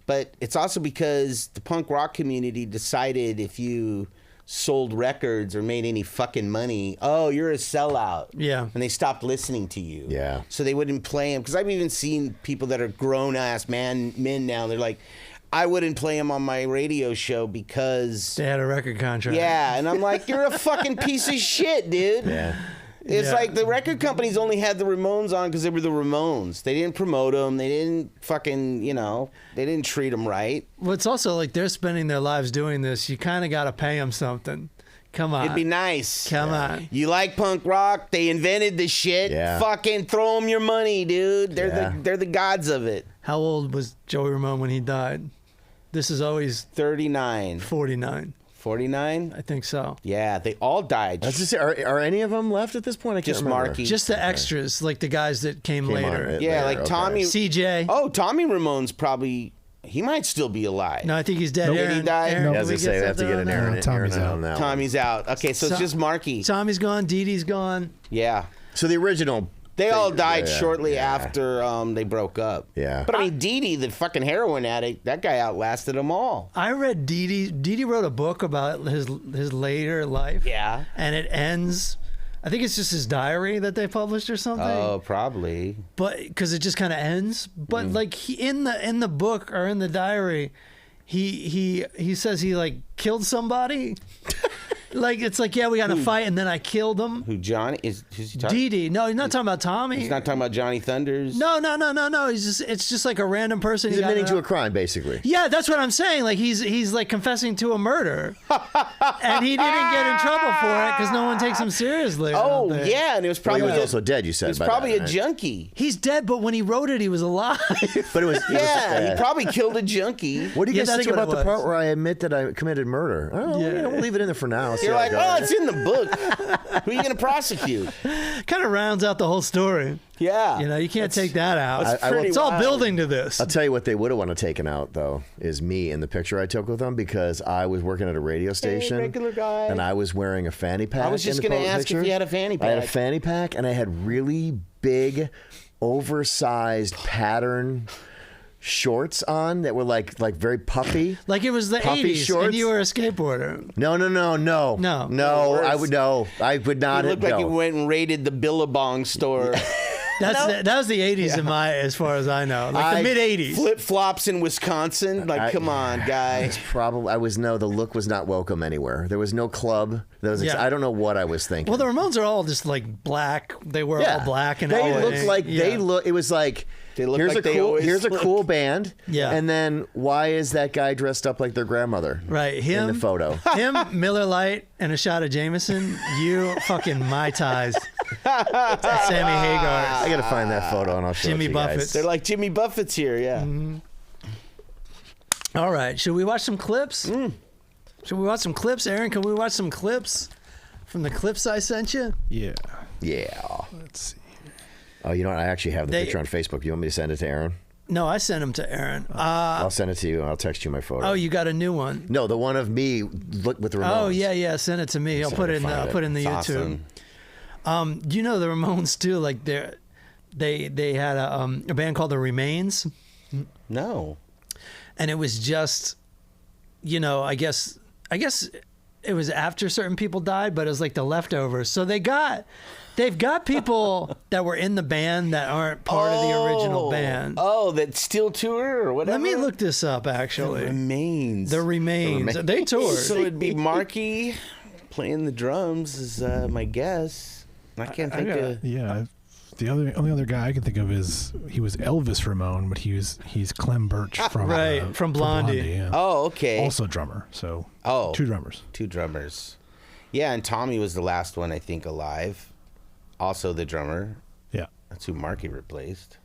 But it's also because the punk rock community decided if you sold records or made any fucking money, oh, you're a sellout. Yeah. And they stopped listening to you. Yeah. So they wouldn't play them. Because I've even seen people that are grown-ass men now. They're like, I wouldn't play them on my radio show because they had a record contract. Yeah. And I'm like, you're a fucking piece of shit, dude. Yeah. It's like the record companies only had the Ramones on because they were the Ramones. They didn't promote them. They didn't fucking, they didn't treat them right. Well, it's also like they're spending their lives doing this. You kind of got to pay them something. Come on. It'd be nice. Come on. You like punk rock? They invented the shit. Yeah. Fucking throw them your money, dude. They're the gods of it. How old was Joey Ramone when he died? This is always 39. 49. 49? I think so. Yeah, they all died. Let's just say, are any of them left at this point? I can't Just remember. Marky. Just the extras, like the guys that came later. Yeah, like Tommy. CJ. Oh, Tommy Ramone's probably. He might still be alive. No, I think he's dead. Did he die? Aaron, As I say, I have to get an Aaron. Tommy's out. On that one. Tommy's out. Okay, so it's just Marky. Tommy's gone. Dee Dee's gone. Yeah. So the original. They all died yeah, shortly yeah. after they broke up. Yeah. But I mean, Dee Dee, the fucking heroin addict, that guy outlasted them all. I read Dee Dee. Dee Dee wrote a book about his later life. Yeah. And it ends. I think it's just his diary that they published or something. Oh, probably. But because it just kind of ends. But like in the book or in the diary, he says he like killed somebody. Like it's like, yeah, we got in a fight, and then I killed him. Who, Johnny? Who's he talking? Dee Dee. No, he's not talking about Tommy. He's not talking about Johnny Thunders? No. It's just like a random person. He's admitting to a crime, basically. Yeah, that's what I'm saying. Like he's like confessing to a murder, and he didn't get in trouble for it because no one takes him seriously. Oh, yeah, and it was probably... He was also dead, you said. He was probably a junkie. He's dead, but when he wrote it, he was alive. But it was... Yeah, he probably killed a junkie. What do you guys that's think what about it the part was. where I admit that I committed murder? Oh, we'll leave it in there for now. You're like, oh, it's in the book. Who are you going to prosecute? Kind of rounds out the whole story. Yeah. You can't take that out. It's all building to this. I'll tell you what they would have wanted taken out, though, is me in the picture I took with them, because I was working at a radio station. regular guy. And I was wearing a fanny pack. I was just going to ask if you had a fanny pack. I had a fanny pack, and I had really big, oversized pattern shorts on that were like very puffy. Like it was the puffy 80s, shorts. and you were a skateboarder. No. I would not You have. looked like you went and raided the Billabong store. That was the 80s as far as I know. Like the mid 80s. Flip flops in Wisconsin. Like, come on, guy. The look was not welcome anywhere. There was no club. I don't know what I was thinking. Well, the Ramones are all just like black. They were all black and they looked like it was like. Here's a cool band. Yeah. And then why is that guy dressed up like their grandmother? Right. In the photo. Him, Miller Lite, and a shot of Jameson. You fucking Mai Tais. Sammy Hagar. I got to find that photo and I'll show Jimmy it to you Buffett. guys. They're like Jimmy Buffett's here, yeah. Mm-hmm. All right. Should we watch some clips? Should we watch some clips? Aaron, can we watch some clips from the clips I sent you? Yeah. Yeah. Let's see. Oh, you know what? I actually have the picture on Facebook. You want me to send it to Aaron? No, I sent them to Aaron. I'll send it to you. I'll text you my photo. Oh, you got a new one? No, the one of me with the Ramones. Oh, yeah. Send it to me. I'll put it in the YouTube. Awesome. Do you know the Ramones too? Like they had a band called the Remains. No. And it was just, I guess it was after certain people died, but it was like the leftovers. So they've got people that were in the band that aren't part of the original band. Oh, that still tour or whatever? Let me look this up, actually. The Remains. The Remains. They toured. So it'd be Marky playing the drums is my guess. I can't think of... Yeah. The only other guy I can think of is he was Elvis Ramone, but he's Clem Birch from from Blondie. Yeah. Oh, okay. Also drummer. So two drummers. Two drummers. Yeah, and Tommy was the last one I think alive. Also the drummer. Yeah. That's who Marky replaced.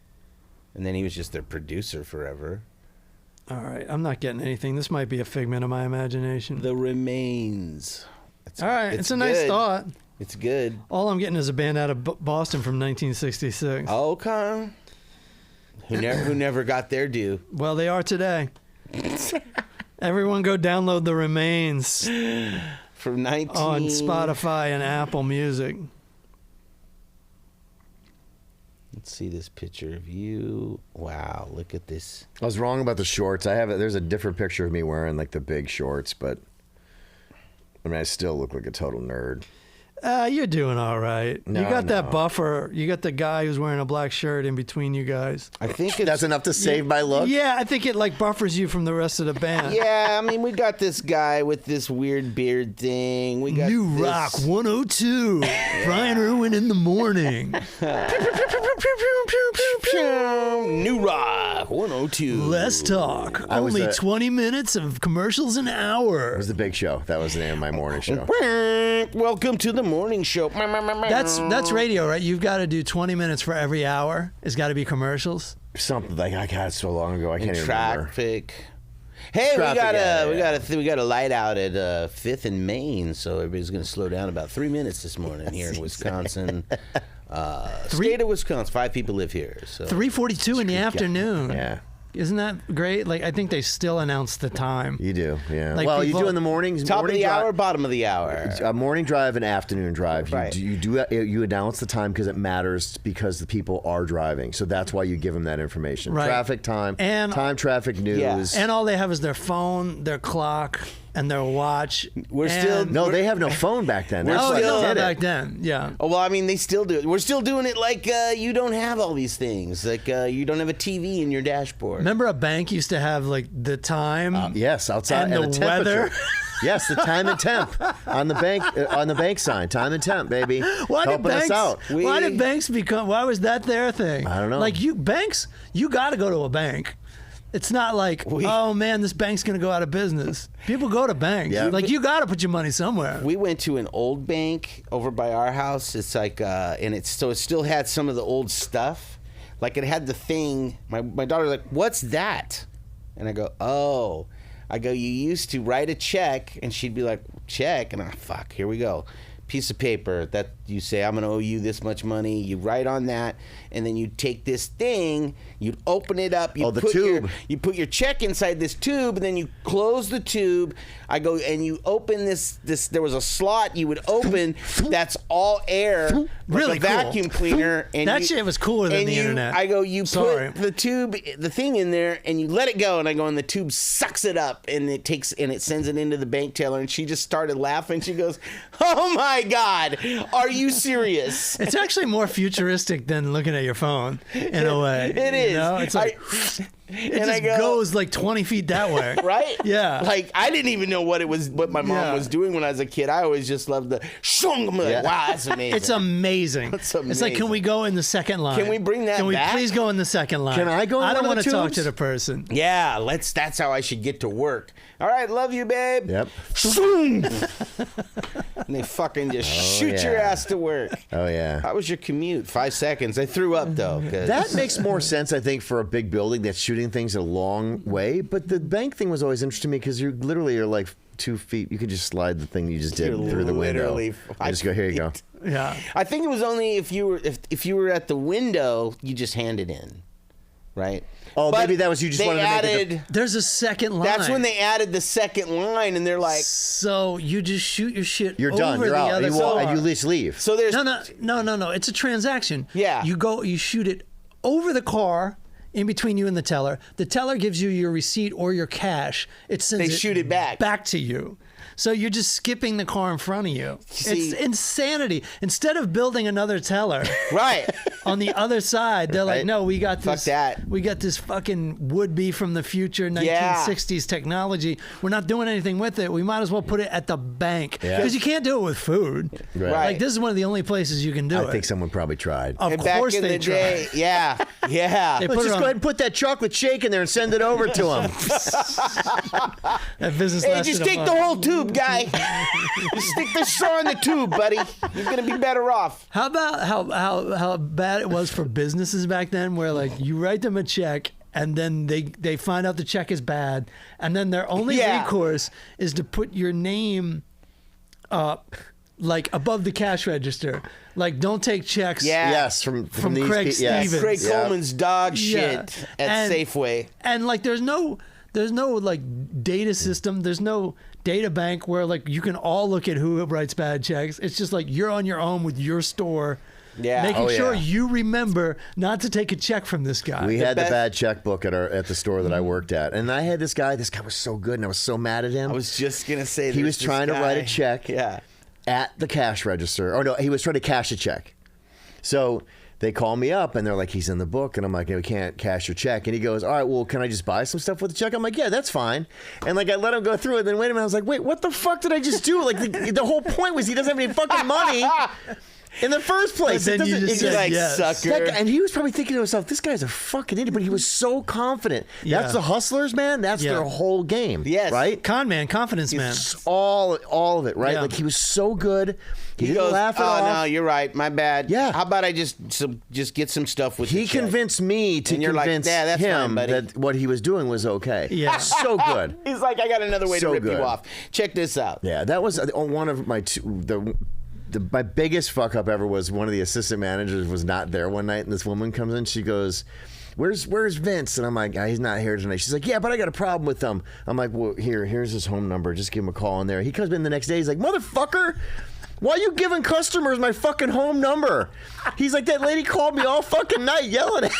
And then he was just their producer forever. All right, I'm not getting anything. This might be a figment of my imagination. The Remains. All right, it's a nice thought. It's good. All I'm getting is a band out of Boston from 1966. Okay. Who never got their due. Well, they are today. Everyone go download The Remains From on Spotify and Apple Music. Let's see this picture of you. Wow, look at this. I was wrong about the shorts. There's a different picture of me wearing like the big shorts, but I mean, I still look like a total nerd. You're doing all right. No, you got that buffer. You got the guy who's wearing a black shirt in between you guys. I think that's enough to save my look. Yeah, I think it like buffers you from the rest of the band. Yeah, I mean, we got this guy with this weird beard thing. We got New Rock 102. Bryan Erwin in the morning. New Rock 102. Less talk. Only 20 minutes of commercials an hour. It was the Big Show. That was the name of my morning show. Welcome to the morning show. That's radio, right? You've got to do 20 minutes for every hour. It's got to be commercials. Something like I got it so long ago I can't even remember. Traffic. Hey, we got a light out at 5th and Main, so everybody's going to slow down about 3 minutes this morning here in Wisconsin. State of Wisconsin. 5 people live here. So 3:42 in the afternoon. Yeah. Isn't that great? Like, I think they still announce the time. You do, yeah. Like well, you do in the mornings. Top morning of the hour, bottom of the hour. A morning drive and afternoon drive. Right. You announce the time because it matters because the people are driving. So that's why you give them that information. Right. Traffic time, and traffic news. Yeah. And all they have is their phone, their clock, and their watch. No, they have no phone back then. Back then, yeah. Oh, well, I mean, they still do it. We're still doing it like you don't have all these things. Like you don't have a TV in your dashboard. Remember a bank used to have like the time? Yes, outside and the weather. Yes, the time and temp on the bank sign. Time and temp, baby. Helping us out. Why did banks become? Why was that their thing? I don't know. Like banks, you got to go to a bank. It's not like, oh man, this bank's gonna go out of business. People go to banks. Yeah. Like you got to put your money somewhere. We went to an old bank over by our house. It's like, and it still had some of the old stuff. Like it had the thing. My daughter's like, "What's that?" And I go, "Oh." I go, "You used to write a check," and she'd be like, "Check?" And fuck, here we go. Piece of paper that you say, "I'm gonna owe you this much money." You write on that, and then you take this thing, you'd open it up, the tube. You put your check inside this tube, and then you close the tube. I go, and you open this. There was a slot you would open. That's all air, really like a cool. vacuum cleaner. And that shit was cooler than the internet. I go, you put the tube, the thing in there, and you let it go. And I go, and the tube sucks it up, and it sends it into the bank teller. And she just started laughing. She goes, "Oh my God, are you serious?" It's actually more futuristic than looking at your phone in a way. It is. You know? It's like it goes like 20 feet that way. Right? Yeah. Like I didn't even know what my mom was doing when I was a kid. I always just loved the shung. I'm like, wow, that's amazing. It's amazing. It's amazing. It's like, can we go in the second line? Can we bring that Can we back? please go in the second line? Can I go in I don't one want of to the talk tubes? to the person. Yeah, that's how I should get to work. All right, love you, babe. Yep. And they fucking just shoot your ass to work. Oh, yeah. How was your commute? 5 seconds. I threw up, though. That makes more sense, I think, for a big building that's shooting things a long way. But the bank thing was always interesting to me because you literally are like 2 feet. You could just slide the thing you just did through the window. I just go, here you go. Yeah. I think it was only if you were at the window, you just hand it in, right? Oh, But maybe that was you just they wanted to added, make it. There's a second line. That's when they added the second line, and they're like, So you just shoot your shit You're over done. You're the out. other You walk, car. and you just leave. so there's No. It's a transaction. Yeah. You shoot it over the car in between you and the teller. The teller gives you your receipt or your cash. It sends They shoot it back to you. So you're just skipping the car in front of you. See- It's insanity. Instead of building another teller right. on the other side, they're like, Right. "No, we got Fuck this. that. We got this fucking would-be from the future 1960s technology. We're not doing anything with it. We might as well put it at the bank because you can't do it with food. Right. Like this is one of the only places you can do it. I think someone probably tried. Of And back course in they the day, tried. yeah. They Let's put it just on- go ahead and put that chocolate shake in there and send it over to him. That business Hey, lasted just a take month. the whole tube, guy. Just stick the straw in the tube, buddy. You're gonna be better off. How about how bad it was for businesses back then, where like you write them a check and then they find out the check is bad, and then their only recourse is to put your name like above the cash register. Like, don't take checks. Yeah. Yes, from these Craig yes. Stevens. Craig Yeah. Coleman's dog Yeah. shit at And- Safeway. And like there's no like data system. There's no data bank where like you can all look at who writes bad checks. It's just like you're on your own with your store. Yeah. Making Oh, sure yeah. you remember not to take a check from this guy. We had the best- bad checkbook at the store that I worked at, and I had this guy. This guy was so good, and I was so mad at him. I was just gonna say He was trying to write a check. Yeah. At the cash register. Oh no, he was trying to cash a check. So they call me up and they're like, he's in the book, and I'm like, we can't cash your check. And he goes, all right, well, can I just buy some stuff with the check? I'm like, yeah, that's fine. And like I let him go through it. Then wait a minute, I was like, wait, what the fuck did I just do? Like the whole point was he doesn't have any fucking money in the first place. But then you just He's said like, yes. sucker. That guy- and he was probably thinking to himself, this guy's a fucking idiot, but he was so confident. Yeah. That's the hustlers, man. That's Yeah. their whole game. Yes. Right? Con man, confidence man. It's all of it, right? Yeah. Like he was so good. He, He didn't goes, laugh it oh off. no, you're right. My bad. Yeah. How about I just get some stuff with He the check? convinced me to And you're like, convince yeah, that's fine, him buddy. that what he was doing was okay. Yeah. So good. He's like, I got another way So to rip good. you off. Check this out. Yeah, that was one of my my biggest fuck up ever was one of the assistant managers was not there one night, and this woman comes in. She goes, Where's Vince? And I'm like, he's not here tonight. She's like, yeah, but I got a problem with him. I'm like, well, here's his home number. Just give him a call in there. He comes in the next day. He's like, motherfucker, why are you giving customers my fucking home number? He's like, that lady called me all fucking night yelling at me.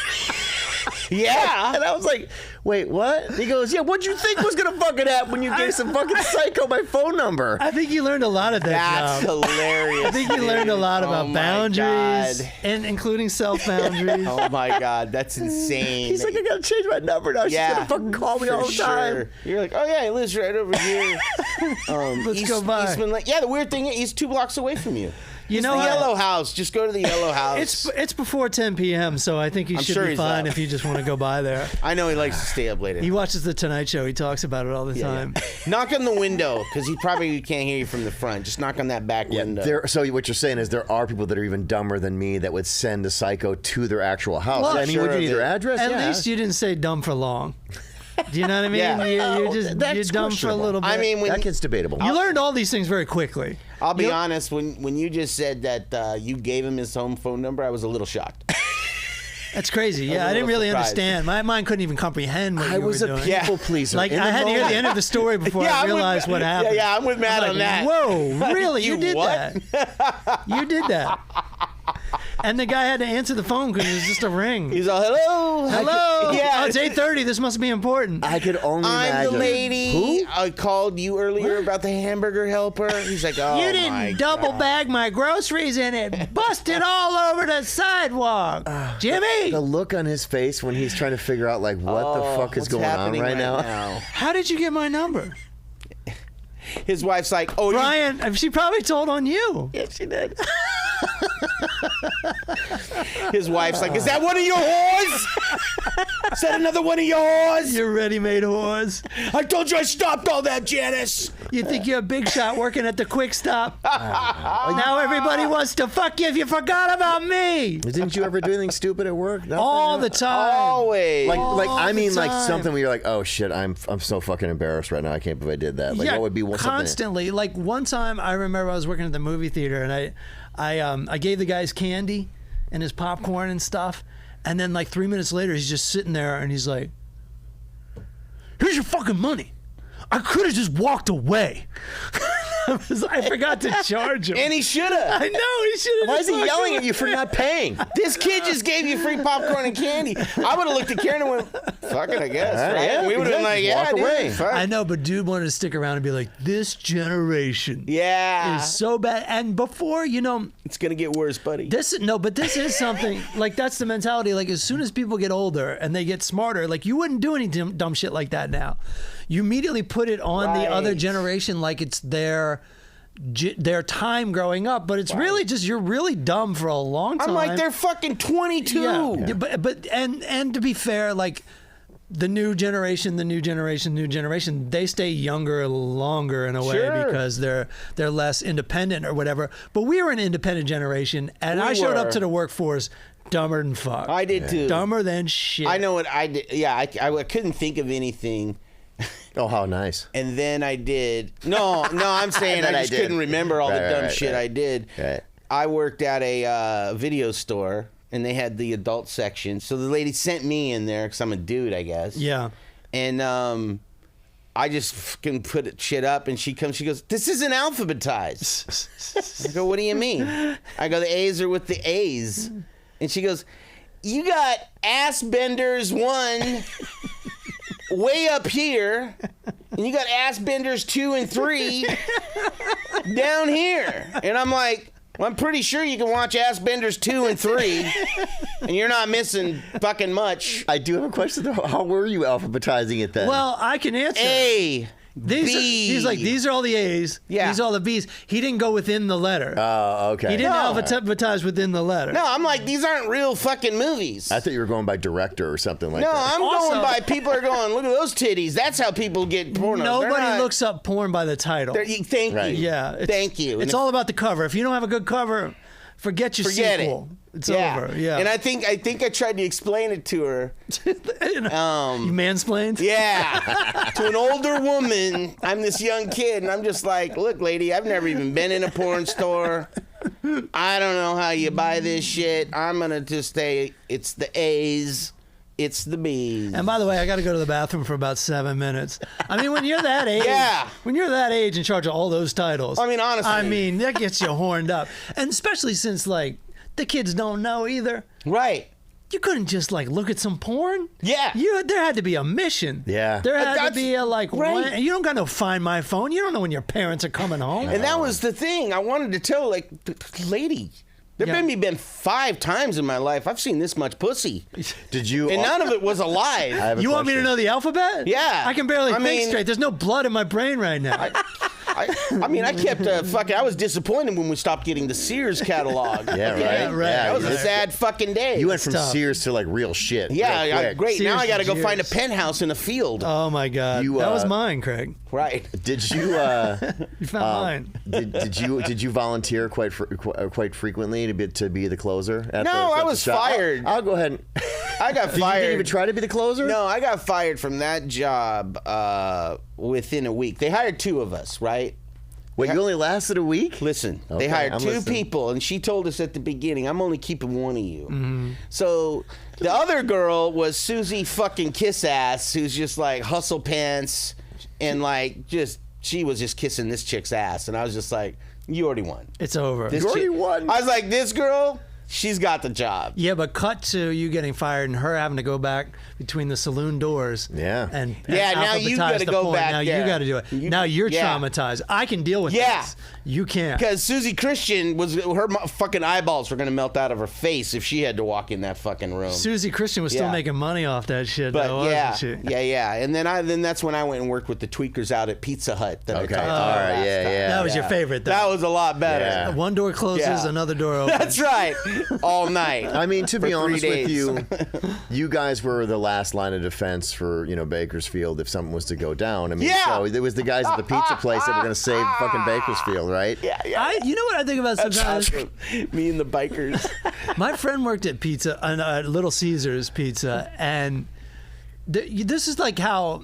Yeah. And I was like, wait, what? He goes, yeah, what'd you think was going to fucking happen when you gave some fucking psycho my phone number? I think you learned a lot of that That's job. hilarious. I think you learned a lot about Oh my boundaries, God. and including self-boundaries. Oh my God, that's insane. He's like, I got to change my number now. She's going to fucking call me for all the time. You're like, oh yeah, he lives right over here. Let's go by. Eastman Lane. Yeah, the weird thing is he's 2 blocks away from you. You It's know the what? yellow house. Just go to the yellow house. It's before 10 p.m., so I think you I'm should sure be he's fine up. if you just want to go by there. I know he likes to stay up later. He watches The Tonight Show. He talks about it all the time. Knock on the window, because he probably can't hear you from the front. Just knock on that back window. So what you're saying is there are people that are even dumber than me that would send a psycho to their actual house. Well, I mean, sure would you need of their it. address? At Yeah. least you didn't say dumb for long. Do you know what I mean? Yeah. You're That's dumb for a questionable. little bit. I mean, That gets debatable. you learned all these things very quickly. I'll be honest, when you just said that you gave him his home phone number, I was a little shocked. That's crazy. Yeah, a I didn't little really surprised. understand. My mind couldn't even comprehend what I you were was a doing. people pleaser. Like, in I the had to hear the moment. end of the story before Yeah, I I'm with realized what Matt. happened. Yeah, I'm with Matt I'm on like, that. Whoa, really? You, You did what? that. You did that. And the guy had to answer the phone because it was just a ring. He's all, hello. Hello. Yeah. Oh, it's 8:30. This must be important. I could only I'm imagine. the lady. Who? I called you earlier about the hamburger helper. He's like, oh, You my didn't double God. bag my groceries and it busted all over the sidewalk. Jimmy, The look on his face when he's trying to figure out like what the fuck is What's going on happening right now. how did you get my number? His wife's like, oh, you Brian, she probably told on you. Yeah, she did. His wife's like, is that one of your whores? Is that another one of your whores? You're ready-made whores. I told you I stopped all that, Janice. You think you're a big shot working at the Quick Stop? Now everybody wants to fuck you if you forgot about me. Didn't you ever do anything stupid at work? Nothing? All the time. Always. Like I the mean like time. something where you're like, oh shit, I'm so fucking embarrassed right now. I can't believe I did that. Like what would be something? constantly. Like one time, I remember I was working at the movie theater, and I gave the guys candy and his popcorn and stuff, and then like 3 minutes later, he's just sitting there, and he's like, "Here's your fucking money. I could have just walked away." I forgot to charge him. And he should have. I know he should have. Why is he yelling at you for not paying? This kid just gave you free popcorn and candy. I would have looked at Karen and went, fuck it, I guess. Right? yeah, We would have been like, exactly. yeah, Walk dude, away. fuck. I know, but dude wanted to stick around and be like, "This generation Yeah. is so bad." And before, It's going to get worse, buddy. this is something like that's the mentality. Like as soon as people get older and they get smarter, like you wouldn't do any dumb shit like that now. You immediately put it on the other Right. generation like it's their time growing up, but it's really just you're really dumb for a long time. I'm like, they're fucking 22. Yeah. But and to be fair, like the new generation, they stay younger longer in a way Sure. because they're less independent or whatever. But we were an independent generation, and We I showed up were. to the workforce dumber than fuck. I did too. Dumber than shit. I know what I did. Yeah, I couldn't think of anything. Oh, how nice. And then I did. No, I'm saying I Then I just did. couldn't remember all the Right, dumb right, shit right. I did. Right. I worked at a video store, and they had the adult section. So the lady sent me in there because I'm a dude, I guess. Yeah. And I just fucking put shit up, and she goes, "This isn't alphabetized." I go, "What do you mean?" I go, "The A's are with the A's," and she goes, "You got ass benders 1 way up here, and you got ass benders 2 and 3 down here," and I'm like, well, I'm pretty sure you can watch Ass Benders 2 and 3, and you're not missing fucking much. I do have a question though. How were you alphabetizing it then? Well, I can answer. A, He's like, these are all the A's. Yeah. These are all the B's. He didn't go within the letter. Oh, okay. He didn't No. alphabetize within the letter. No, I'm like, these aren't real fucking movies. I thought you were going by director or something like No, that. I'm Also- going by people are going, look at those titties. That's how people get pornos. They're Nobody not- looks up porn by the title. Thank you. Right. Yeah. Thank you. It's all about the cover. If you don't have a good cover, forget your Forget sequel. it. It's over. Yeah. And I think I tried to explain it to her. You mansplained? Yeah. To an older woman. I'm this young kid, and I'm just like, look, lady, I've never even been in a porn store. I don't know how you buy this shit. I'm going to just say it's the A's. It's the B's. And by the way, I got to go to the bathroom for about 7 minutes. I mean, when you're that age, Yeah. when you're that age in charge of all those titles, I mean, honestly. that gets you horned up. And especially since, like, the kids don't know either. Right. you couldn't just like look at some porn. Yeah. There had to be a mission. Yeah. There had to That's be a like. right. You don't got no Find My Phone. You don't know when your parents are coming home. And that was the thing. I wanted to tell, like, lady, there maybe been 5 times in my life I've seen this much pussy. Did you? And none of it was alive. You want me to know the alphabet? Yeah. I can barely I think mean- straight. There's no blood in my brain right now. I mean, I kept I was disappointed when we stopped getting the Sears catalog. Yeah, right. Yeah, right. That was you a went- sad fucking day. You went from tough. Sears to like real shit. Yeah, real quick. great. Now Sears I got to to go find a Jeers. penthouse in a field. Oh my God. That was mine, Craig. Right. Did you? You found mine. Did you volunteer quite frequently to be the closer? At No, the I was shop? fired. I'll go ahead. And, I got did fired. you even try to be the closer? No, I got fired from that job within a week. They hired 2 of us, right? Wait, you only lasted a week? Listen, Okay, they hired I'm 2 listening. people, and she told us at the beginning, I'm only keeping 1 of you. Mm-hmm. So the other girl was Susie fucking Kiss Ass, who's just like hustle pants, and like she was just kissing this chick's ass, and I was just like, you already won. It's over. This You already chick- won. I was like, this girl, she's got the job. Yeah, but cut to you getting fired and her having to go back between the saloon doors. Yeah. And Yeah, now you alphabetize gotta the go porn. back Now there. you got to do it. Now you're yeah. traumatized. I can deal with Yeah. this. You can't. Because Susie Christian fucking eyeballs were gonna melt out of her face if she had to walk in that fucking room. Susie Christian was still Yeah. making money off that shit, But though, yeah, wasn't she? yeah, and then that's when I went and worked with the tweakers out at Pizza Hut. That I Okay, talked all about right, last yeah, time. yeah. That was your favorite, though. That was a lot better. Yeah. One door closes, Yeah. another door opens. That's right, all night. I mean, to For be 3 honest with days. you, you guys were the last line of defense for Bakersfield if something was to go down. I mean, Yeah. so it was the guys at the pizza place that were going to save fucking Bakersfield, right? Yeah. You know what I think about sometimes? Me and the bikers. My friend worked at Little Caesars Pizza, and this is like how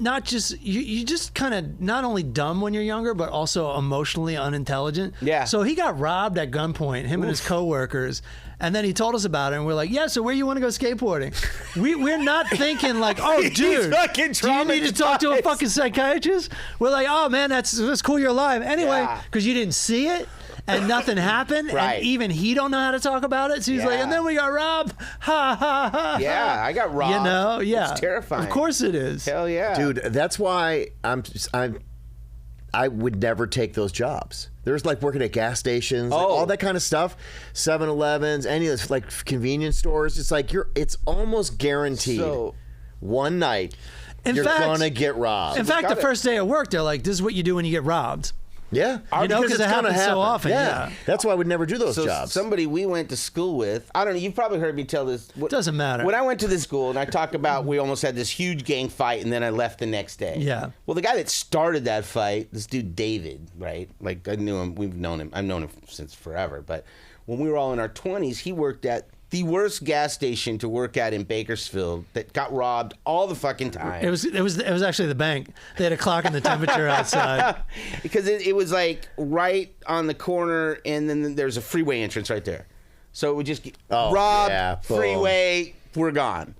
not just you just kind of not only dumb when you're younger, but also emotionally unintelligent. Yeah. So he got robbed at gunpoint, him and his coworkers. And then he told us about it, and we're like, yeah, so where you want to go skateboarding? We're not thinking like, oh, dude, fucking do you need to talk to a traumatized. fucking psychiatrist? We're like, oh, man, that's cool, you're alive. Anyway, Yeah. because you didn't see it, and nothing happened, Right. and even he don't know how to talk about it. So he's like, Yeah. and then we got robbed. Ha, ha, ha. Yeah, I got robbed. You know, yeah. It's terrifying. Of course it is. Hell yeah. Dude, that's why I would never take those jobs. There's like working at gas stations, like, all that kind of stuff, 7-Elevens, any of those like convenience stores. It's like it's almost guaranteed. So- one night In you're fact- gonna get robbed. In fact, the got it. first day at work, they're like, this is what you do when you get robbed. yeah, You know, 'cause it's it gonna happens so happen. often, yeah. That's why I would never do those So jobs. somebody we went to school with, I don't know, you've probably heard me tell this. Doesn't matter. When I went to this school and I talk about we almost had this huge gang fight and then I left the next day. Yeah. Well, the guy that started that fight, this dude David, right? Like I knew him, I've known him since forever. But when we were all in our 20s, he worked at the worst gas station to work at in Bakersfield that got robbed all the fucking time. It was actually the bank. They had a clock in the temperature outside. Because it was like right on the corner, and then there's a freeway entrance right there. So it would just get robbed, yeah, boom. freeway, we're gone.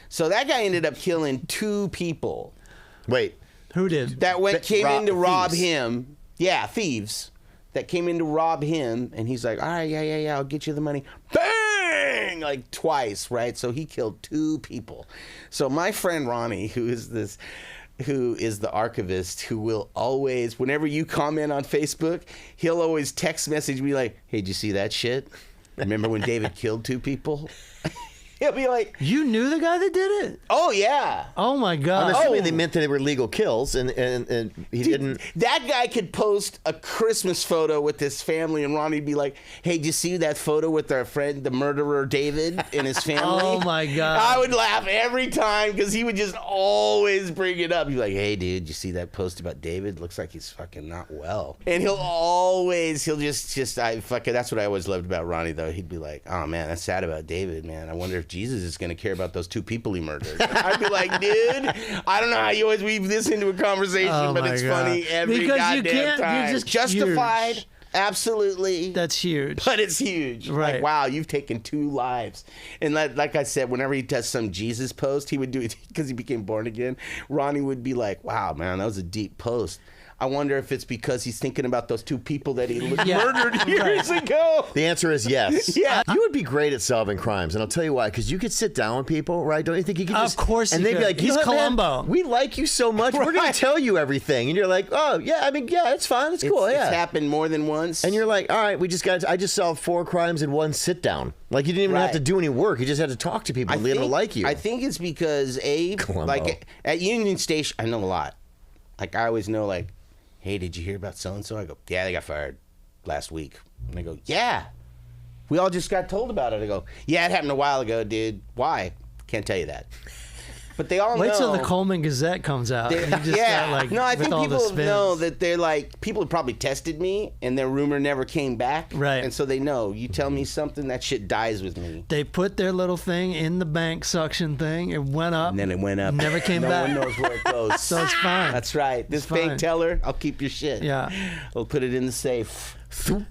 So that guy ended up killing 2 people Wait, Who did? that came in to rob thieves. him. Yeah, thieves that came in to rob him, and he's like, all right, yeah, I'll get you the money. Bang! Like twice, right? So he killed 2 people. So my friend Ronnie, who is the archivist, who will always, whenever you comment on Facebook, he'll always text message me like, hey, did you see that shit? Remember when David killed 2 people? He'll be like, You knew the guy that did it? oh, yeah. Oh my I'm god! assuming they meant that they were legal kills, and he didn't. That guy could post a Christmas photo with his family, and Ronnie'd be like, hey, did you see that photo with our friend, the murderer David, and his family? Oh, my God. I would laugh every time because he would just always bring it up. He'd be like, hey, dude, you see that post about David? Looks like he's fucking not well. And he'll just that's what I always loved about Ronnie, though. He'd be like, oh, man, that's sad about David, man. I wonder if Jesus is going to care about those 2 people he murdered. I'd be like, dude, I don't know how you always weave this into a conversation, Oh, but my it's God. funny every Because you goddamn can't- you're time. just Justified, huge. absolutely. That's huge. But it's huge. Right. Like, wow, you've taken 2 lives. And like I said, whenever he does some Jesus post, he would do it because he became born again. Ronnie would be like, wow, man, that was a deep post. I wonder if it's because he's thinking about those 2 people that he murdered years ago. The answer is yes. Yeah. You would be great at solving crimes, and I'll tell you why. Because you could sit down with people, right? Don't you think you could just... Of course and you they'd be could. like, He's you know what, man? Columbo. We like you so much. We're going Right. to tell you everything. And you're like, oh, yeah, I mean, yeah, it's fine. It's cool, yeah. It's happened more than once. And you're like, all right, I just solved 4 crimes in one sit down. Like, you didn't even have to do any work. You just had to talk to people and let them like you. I think it's because, Columbo. like, at Union Station, I know a lot. Like, I always know, like, hey, did you hear about so-and-so? I go, yeah, they got fired last week. And they go, yeah. We all just got told about it. I go, yeah, it happened a while ago, dude. Why? Can't tell you that. But they all know. Wait till the Coleman Gazette comes out. And you just got, like, no, I with think all the people spins. know that they're like, people have probably tested me and their rumor never came back. Right. And so they know, you tell me something, that shit dies with me. They put their little thing in the bank suction thing. It went up. And then it went up. Never came no back. No one knows where it goes. So it's fine. That's right. This It's fine. bank teller, I'll keep your shit. Yeah. We'll put it in the safe. You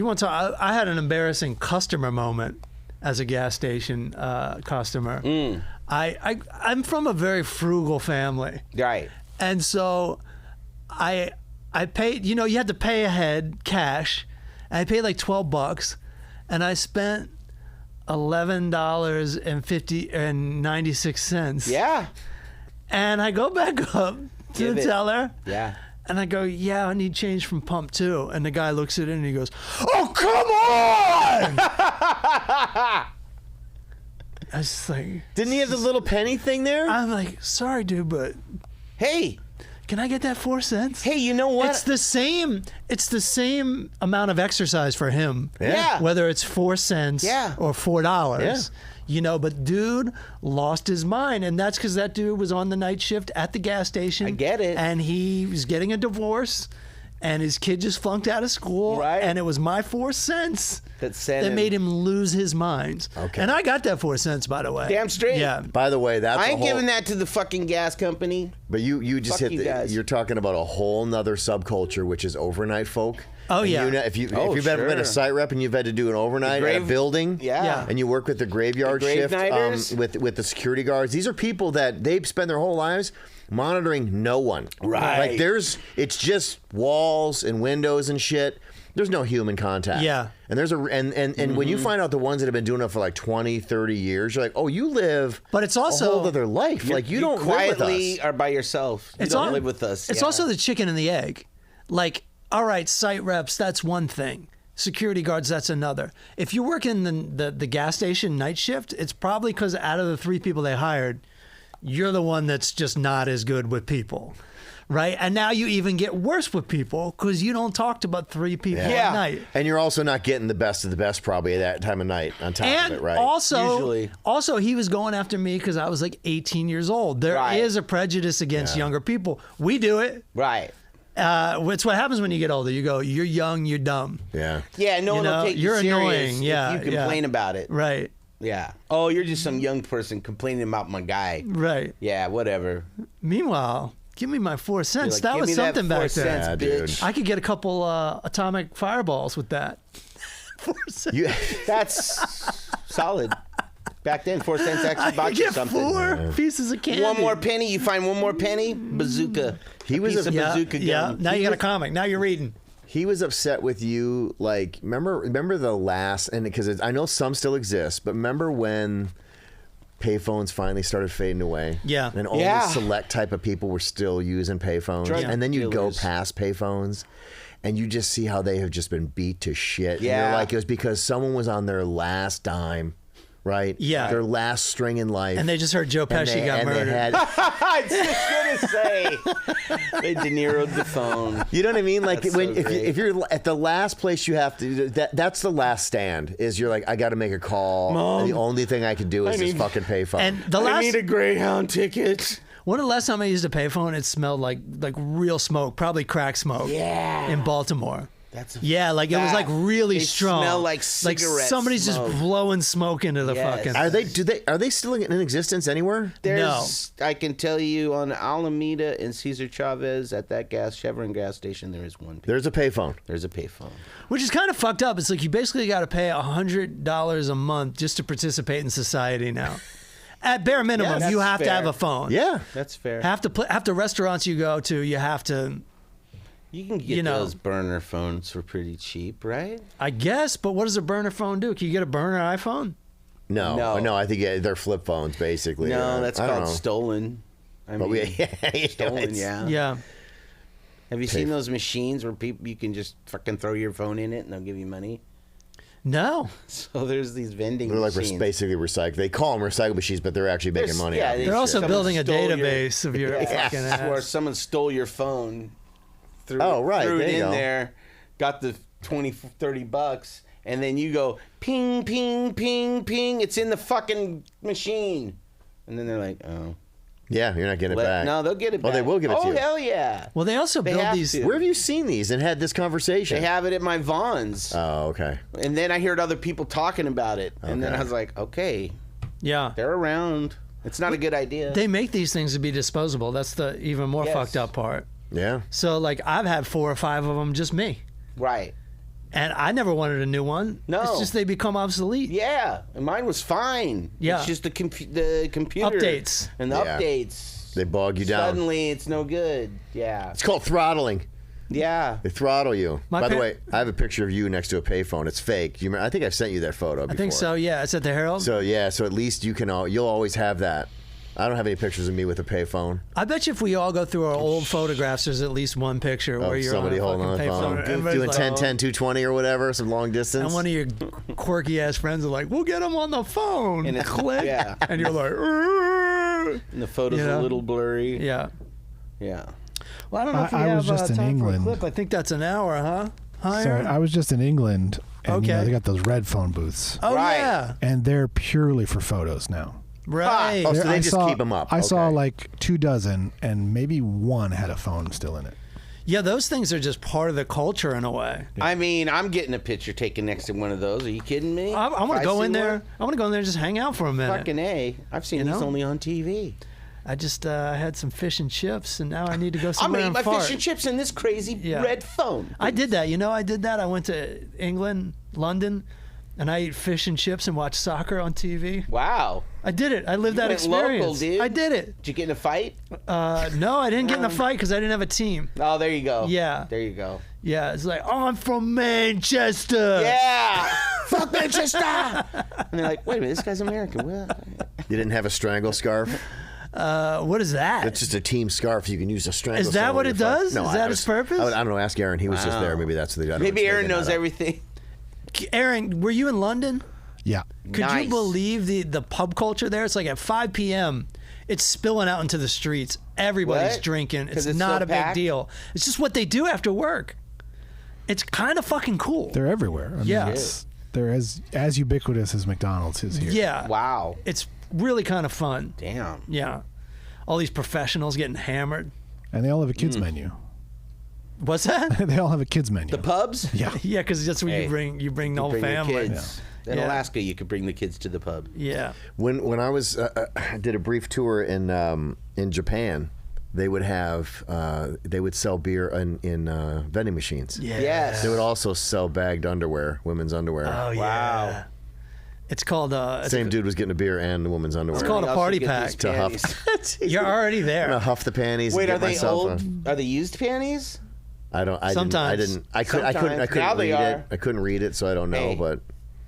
want to? I had an embarrassing customer moment as a gas station customer. I'm from a very frugal family, Right. and so I paid. You know, you had to pay ahead cash. And I paid like $12, and I spent $11.96. Yeah. And I go back up to Give the it. teller. Yeah. And I go, yeah, I need change from pump 2. And the guy looks at it and he goes, oh, come on! I was just like... Didn't he have the little penny thing there? I'm like, sorry, dude, but Hey, can I get that 4 cents? hey, you know what? It's the same amount of exercise for him. Yeah. Whether it's 4 cents Yeah. or $4. Yeah. You know, but dude lost his mind, and that's because that dude was on the night shift at the gas station. I get it. And he was getting a divorce, and his kid just flunked out of school. Right. And it was my 4 cents That sent him. made him lose his mind. Okay. And I got that 4 cents, by the way. Damn straight. Yeah. By the way, that's I a ain't whole... giving that to the fucking gas company. But you just Fuck hit you guys. you're talking about a whole nother subculture, which is overnight folk. Oh, And yeah. you know, if you've ever been sure. a site rep and you've had to do an overnight at a grave- building, Yeah. and you work with the graveyard The grave shift nighters? with the security guards. These are people that they spend their whole lives monitoring no one. Right. Like it's just walls and windows and shit. There's no human contact. Yeah. And there's and when you find out the ones that have been doing it for like 20, 30 years, you're like, oh, you live But it's a also- whole other life. Like you don't live with quietly us. are by yourself. You don't live with us. It's Yeah. also the chicken and the egg. Like, all right, site reps, that's one thing. Security guards, that's another. If you work in the gas station night shift, it's probably because out of the 3 people they hired, you're the one that's just not as good with people. Right? And now you even get worse with people because you don't talk to about 3 people Yeah. at night. And you're also not getting the best of the best probably at that time of night on top And of it, right? Usually. also, he was going after me because I was like 18 years old. There is Right. a prejudice against younger people. We do it. Right. It's what happens when you get older. You go, you're young, you're dumb. Yeah. Yeah, no You one know, will take you're you serious annoying. Yeah, if you yeah. complain about it. Right, Yeah. Oh, you're just some young person complaining about my guy. right. Yeah, whatever. Meanwhile, give me my 4 cents. Like, that give was me something that 4 back then. cents, Yeah, bitch. dude. I could get a couple atomic fireballs with that. 4 cents. You, That's solid. Back then, 4 cents I actually could bought you get something. 4 pieces of candy. One more penny, you find one more penny, bazooka. He was piece a- of Yeah, bazooka yeah. gun. Now you got a comic. Now you're reading. he was upset with you. Like, remember the last, and because I know some still exist, but remember when payphones finally started fading away? Yeah. And only Yeah. select type of people were still using payphones. Drug And then you go dealers. past payphones and you just see how they have just been beat to shit. And Yeah. you're like, it was because someone was on their last dime, right? Yeah. Their last string in life. And they just heard Joe And Pesci got and they murdered. had, I was just gonna say they De Niro'd the phone. you know what I mean? Like That's when so if great. you're at the last place you have to, that's the last stand. Is you're like, I got to make a call. Mom, and the only thing I can do is I this need- fucking payphone. And the I last need a Greyhound ticket. one of the last time I used a payphone, it smelled like real smoke, probably crack smoke. Yeah. In Baltimore. That's a Yeah, like it was like really They strong. smell like cigarette somebody's smoke. just blowing smoke into the Yes. fucking. Are they still in existence anywhere? There's, I can tell you on Alameda and Cesar Chavez at that Chevron gas station, there is one. There's a payphone. There's a payphone. Which is kind of fucked up. It's like you basically got to pay $100 a month just to participate in society now. At bare minimum, that's you have to fair. have a phone. Yeah. That's fair. Half the restaurants you go to, you have to You can get those burner phones for pretty cheap, right? I guess, but what does a burner phone do? Can you get a burner iPhone? No. I think they're flip phones, basically. No, that's called stolen. Stolen, Yeah. Have you seen those machines where you can just fucking throw your phone in it and they'll give you money? No. So there's these vending They're like machines. Basically recycle. They call them recycle machines, but they're actually making money. Yeah, They're also building a database of your fucking ass. Where someone stole your phone, threw there it you in go. there, got the $20-$30, and then you go ping, ping, ping, ping. It's in the fucking machine. And then they're like, oh. Yeah, you're not getting it back. No, they'll get it back. Oh, they will give it to you. Oh, hell yeah. Well, they also build these. to. Where have you seen these and had this conversation? They have it at my Vons. Oh, okay. And then I heard other people talking about it. And then I was like, okay, Yeah. they're around. It's not a good idea. They make these things to be disposable. That's the even more fucked up part. Yeah. So, like, I've had 4 or 5 of them, just me. Right. And I never wanted a new one. No. It's just they become obsolete. Yeah. And mine was fine. Yeah. It's just the computer. Updates. And the Yeah. updates. They bog you down. Suddenly, it's no good. Yeah. It's called throttling. Yeah. They throttle you. My By the way, I have a picture of you next to a payphone. It's fake. You remember, I think I've sent you that photo before. I think so, yeah. It's at the Herald. So at least you'll always have that. I don't have any pictures of me with a payphone. I bet you if we all go through our old photographs, there's at least one picture where you're somebody on a holding on fucking the phone, payphone. doing Everybody's 10, like, 10, 220 or whatever, some long distance. and one of your quirky ass friends are like, "We'll get him on the phone." And it's click, yeah. and you're like, "Arr!" And the photo's You know? a little blurry. Yeah. Yeah. Well, I don't know if we I have was just in time England. for a clip. I think that's an hour, huh? Hi, Sorry, Aaron? I was just in England, and Okay. they got those red phone booths, Oh Right. yeah, and they're purely for photos now. right. Oh, so There- they just keep 'em up. I saw Okay. like 24, and maybe one had a phone still in it. Yeah, those things are just part of the culture in a way. I mean, I'm getting a picture taken next to one of those. Are you kidding me? I want If to go see in there. one, I want to go in there and just hang out for a minute. Fucking A. I've seen these know? only on TV. I just had some fish and chips, and now I need to go I'm somewhere eating and my fart. fish and chips in this crazy Yeah. red phone. I did that. I did that. I went to England, London, and I ate fish and chips and watched soccer on TV. Wow. I did it. I lived You that went local, experience. dude. I did it. Did you get in a fight? No, I didn't get in a fight because I didn't have a team. Oh, there you go. Yeah. There you go. Yeah, it's like, oh, I'm from Manchester. Yeah. Fuck Manchester. And they're like, wait a minute, this guy's American. What? You didn't have a strangle scarf? What is that? It's just a team scarf. You can use a strangle. Is that scarf what on it your phone. does? No, Is that its purpose? I don't know. Ask Aaron. He was just there. Maybe that's the. I don't know, Maybe just Aaron making knows that up. everything. Aaron, were you in London? Yeah. Could Nice. you believe the pub culture there? It's like at 5 p.m., it's spilling out into the streets. Everybody's What? drinking. 'Cause It's it's not so a big packed? deal. It's just what they do after work. It's kind of fucking cool. They're everywhere. I mean, Yeah. they're as ubiquitous as McDonald's is here. Yeah. Wow. It's really kind of fun. Damn. Yeah. All these professionals getting hammered. And they all have a Mm. kids menu. What's that? They all have a kids menu. The pubs? Yeah. Yeah, because that's where Hey, you bring the whole Bring family. your kids. In Yeah. Alaska, you could bring the kids to the pub. Yeah. When I was did a brief tour in Japan, they would sell beer in vending machines. Yeah. Yes. They would also sell bagged underwear, women's underwear. Oh yeah. Wow. It's called Same dude was getting a beer and the women's underwear. It's called a Also party get pack. these To huff. panties. You're already I'm gonna there. huff the panties. Wait, and are get they myself old? Are they used panties? I don't. I Sometimes. didn't. I couldn't Sometimes. Now they read are. it. I couldn't read it, so I don't know. Hey. But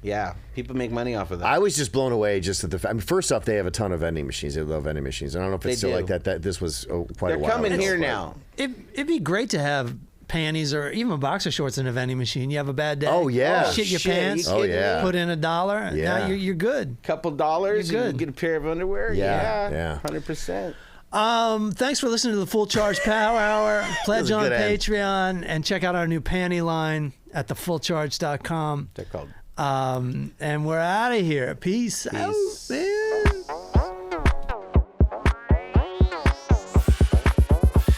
Yeah. People make money off of that. I was just blown away just at the fact. I mean, first off, they have a ton of vending machines. They love vending machines. I don't know if it's They still do. like that. That this was quite They're a while coming ago, here but- now. It'd be great to have panties or even boxer shorts in a vending machine. You have a bad day. Oh, yeah. Shit your Shit, pants. you kidding yeah. me? Put in $1. Yeah. Now you're good. Couple dollars, You're you good. get a pair of underwear. Yeah. 100%. Thanks for listening to the Full Charge Power Hour. Pledge That was on a good end. Patreon and check out our new panty line at thefullcharge.com. They're called And we're out of here. Peace out, man.